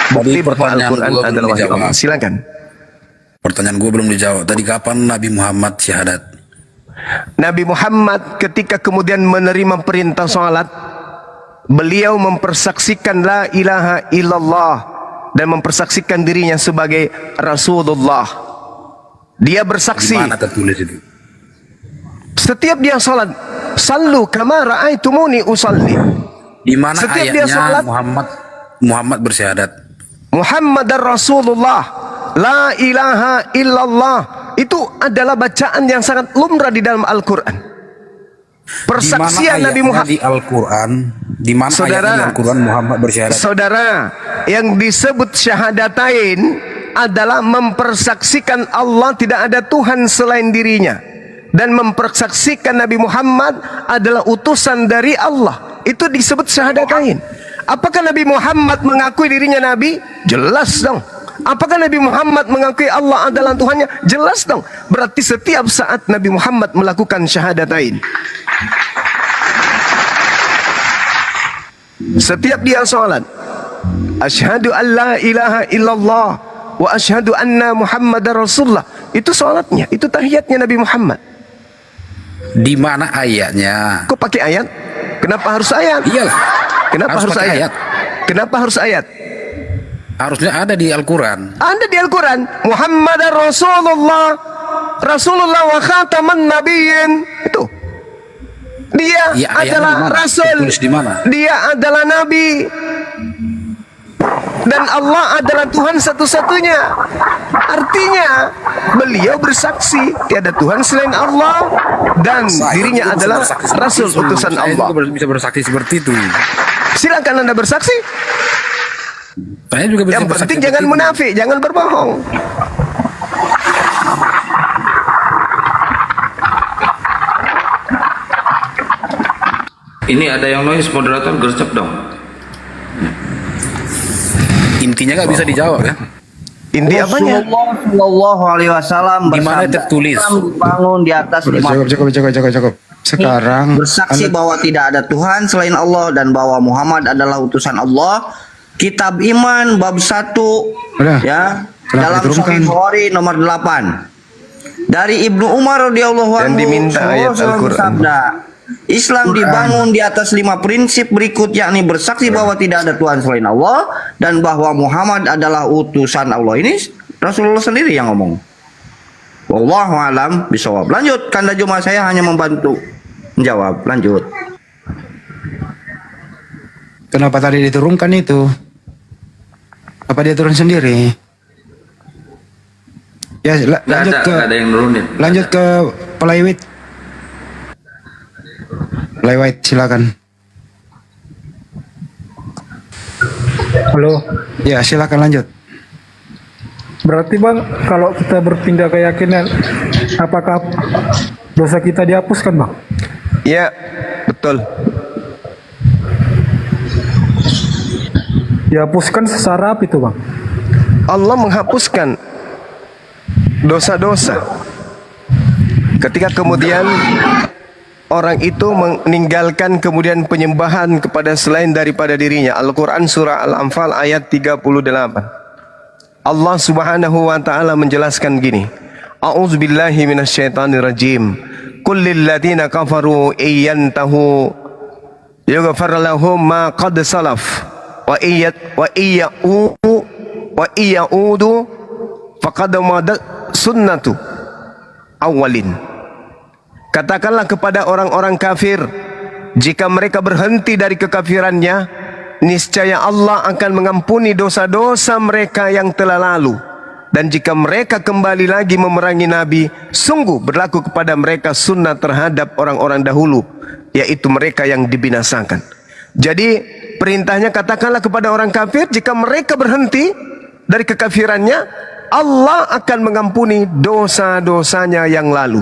Bukti bahwa pertanyaan Al-Quran gua belum adalah wahyu dijawab. Allah. Silakan. Pertanyaan gue belum dijawab. Tadi kapan Nabi Muhammad syahadat? Nabi Muhammad ketika kemudian menerima perintah salat, beliau mempersaksikan la ilaha illallah dan mempersaksikan dirinya sebagai Rasulullah. Dia Di bersaksi mana tertulis itu? setiap dia salat, sallu kama ra'aitumuni usalli. Di mana Setiap dia ayatnya sholat- Muhammad bersyahadat? Muhammadar Rasulullah, la ilaha illallah. Itu adalah bacaan yang sangat lumrah di dalam Al-Quran. Persaksian Nabi Muhammad. Di Al-Quran, di mana Saudara, ayatnya di Al-Quran Muhammad bersyahadat? Saudara, yang disebut syahadatain adalah mempersaksikan Allah tidak ada Tuhan selain dirinya, dan mempersaksikan Nabi Muhammad adalah utusan dari Allah. Itu disebut syahadatain. Apakah Nabi Muhammad mengakui dirinya Nabi? Jelas dong. Apakah Nabi Muhammad mengakui Allah adalah Tuhannya? Jelas dong. Berarti setiap saat Nabi Muhammad melakukan syahadatain. Setiap dia salat, asyhadu an la ilaha illallah wa asyhadu anna Muhammadar Rasulullah. Itu salatnya, itu tahiyatnya Nabi Muhammad. Di mana ayatnya? Kok pakai ayat? Kenapa harus ayat? Iyalah. Kenapa harus pakai ayat? Kenapa harus ayat? Harusnya ada di Al-Quran. Ada di Al-Quran, Muhammadar Rasulullah, Rasulullah wa khataman nabiyyin. Itu. Dia Ya, ayatnya adalah di mana? Rasul. Ditulis di mana? Dia adalah Nabi. Dan Allah adalah Tuhan satu-satunya. Artinya, beliau bersaksi tiada Tuhan selain Allah, dan dirinya adalah Rasul utusan Allah. Saya juga bisa bersaksi seperti itu. Silakan Anda bersaksi. Saya juga bisa Yang bersaksi penting seperti jangan itu. munafik, jangan berbohong. Ini ada yang noise, moderator gercep dong. Intinya nggak bisa dijawab ya. Inti apanya? Rasulullah Shallallahu Alaihi Wasallam Di mana bersabda, tertulis? Islam dibangun di atas lima Cukup. Sekarang bersaksi bahwa tidak ada Tuhan selain Allah dan bahwa Muhammad adalah utusan Allah. Kitab Iman bab 1 Udah. ya Kenapa dalam diturunkan? Sahih Bukhari nomor 8. Dari Ibnu Umar radhiyallahu Dan anhu diminta ayat Rasulullah Al-Quran. bersabda, Islam dibangun di atas 5 prinsip berikut, yakni bersaksi bahwa tidak ada Tuhan selain Allah dan bahwa Muhammad adalah utusan Allah. Ini Rasulullah sendiri yang ngomong. Wallahu alam bisawab. Lanjut, Kanda Juma, saya hanya membantu menjawab. Lanjut. kenapa tadi diturunkan itu? Apa dia turun sendiri? Ya, lanjut ke Nggak ada yang nurunin. lanjut ke Playwit. Playwit silakan. Halo. Ya, silakan lanjut. Berarti Bang, kalau kita berpindah keyakinan, apakah dosa kita dihapuskan Bang? Ya, betul. Dihapuskan secara apa itu Bang? Allah menghapuskan dosa-dosa. Ketika kemudian orang itu meninggalkan kemudian penyembahan kepada selain daripada dirinya. Al-Quran surah Al-Anfal ayat 38. Allah subhanahu wa ta'ala menjelaskan gini. A'udzubillahi minasyaitanirrajim. Qul lilladzina kafaru iyantahu yughfar lahum ma qad salaf wa iya'udu faqad madat sunnatu awalin. Katakanlah kepada orang-orang kafir, jika mereka berhenti dari kekafirannya, niscaya Allah akan mengampuni dosa-dosa mereka yang telah lalu. Dan jika mereka kembali lagi memerangi Nabi, sungguh berlaku kepada mereka sunnah terhadap orang-orang dahulu, yaitu mereka yang dibinasakan. Jadi perintahnya, katakanlah kepada orang kafir, jika mereka berhenti dari kekafirannya, Allah akan mengampuni dosa-dosanya yang lalu.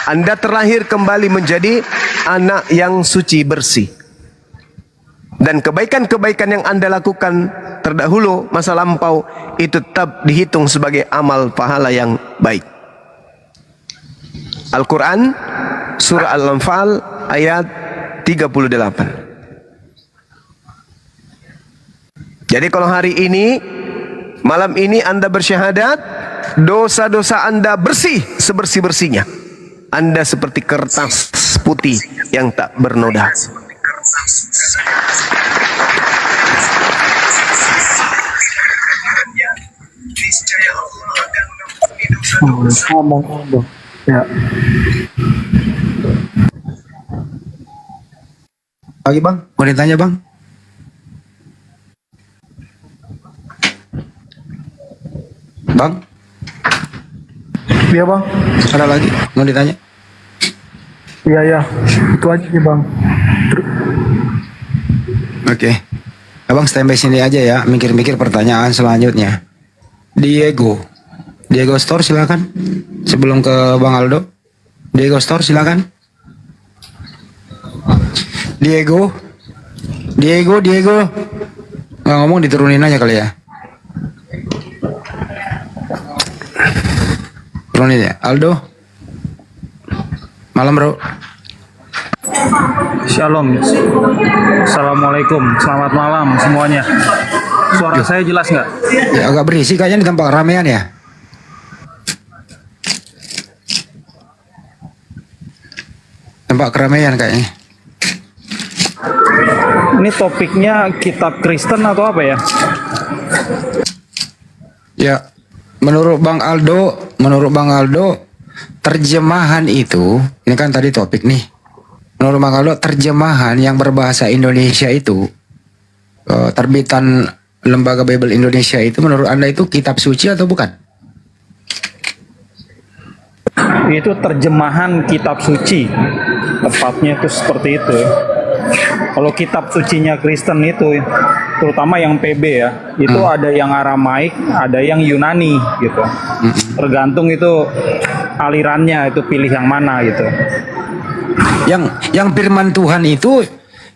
Anda terlahir kembali menjadi anak yang suci bersih. Dan kebaikan-kebaikan yang Anda lakukan terdahulu masa lampau itu tetap dihitung sebagai amal pahala yang baik. Al-Quran surah Al-Anfal ayat 38. Jadi kalau hari ini, malam ini Anda bersyahadat, dosa-dosa Anda bersih sebersih-bersihnya. Anda seperti kertas putih yang tak bernoda. Ya. Lagi bang, mau ditanya bang? Bang, Iya bang. ada lagi mau ditanya? Iya ya. Itu aja sih bang. Oke. Abang standby sini aja ya, mikir-mikir pertanyaan selanjutnya. Diego Store silakan. Sebelum ke Bang Aldo. Diego Store silakan. Diego. Nggak ngomong diturunin aja kali ya. Turunin ya. Aldo. Malam bro. Shalom. Assalamualaikum. Selamat malam semuanya. Suara saya jelas nggak? Ya, agak berisik kayaknya di tempat ramean ya. Tempat keramaian kayaknya. Ini topiknya kitab Kristen atau apa ya? Ya, menurut Bang Aldo, terjemahan itu, ini kan tadi topik nih. Menurut Bang Aldo, terjemahan yang berbahasa Indonesia itu, terbitan Lembaga Bible Indonesia itu, menurut Anda itu kitab suci atau bukan? Itu terjemahan kitab suci. Tepatnya itu seperti itu. Kalau kitab sucinya Kristen itu, terutama yang PB ya, itu ada yang Aramaik, ada yang Yunani gitu. Tergantung itu alirannya, itu pilih yang mana gitu. Yang firman Tuhan itu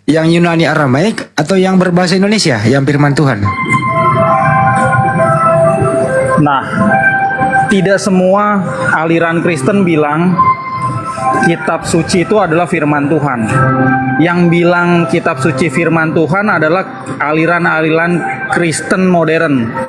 yang Yunani Aramaik atau yang berbahasa Indonesia yang firman Tuhan? Nah, tidak semua aliran Kristen bilang kitab suci itu adalah firman Tuhan. Yang bilang kitab suci firman Tuhan adalah aliran-aliran Kristen modern.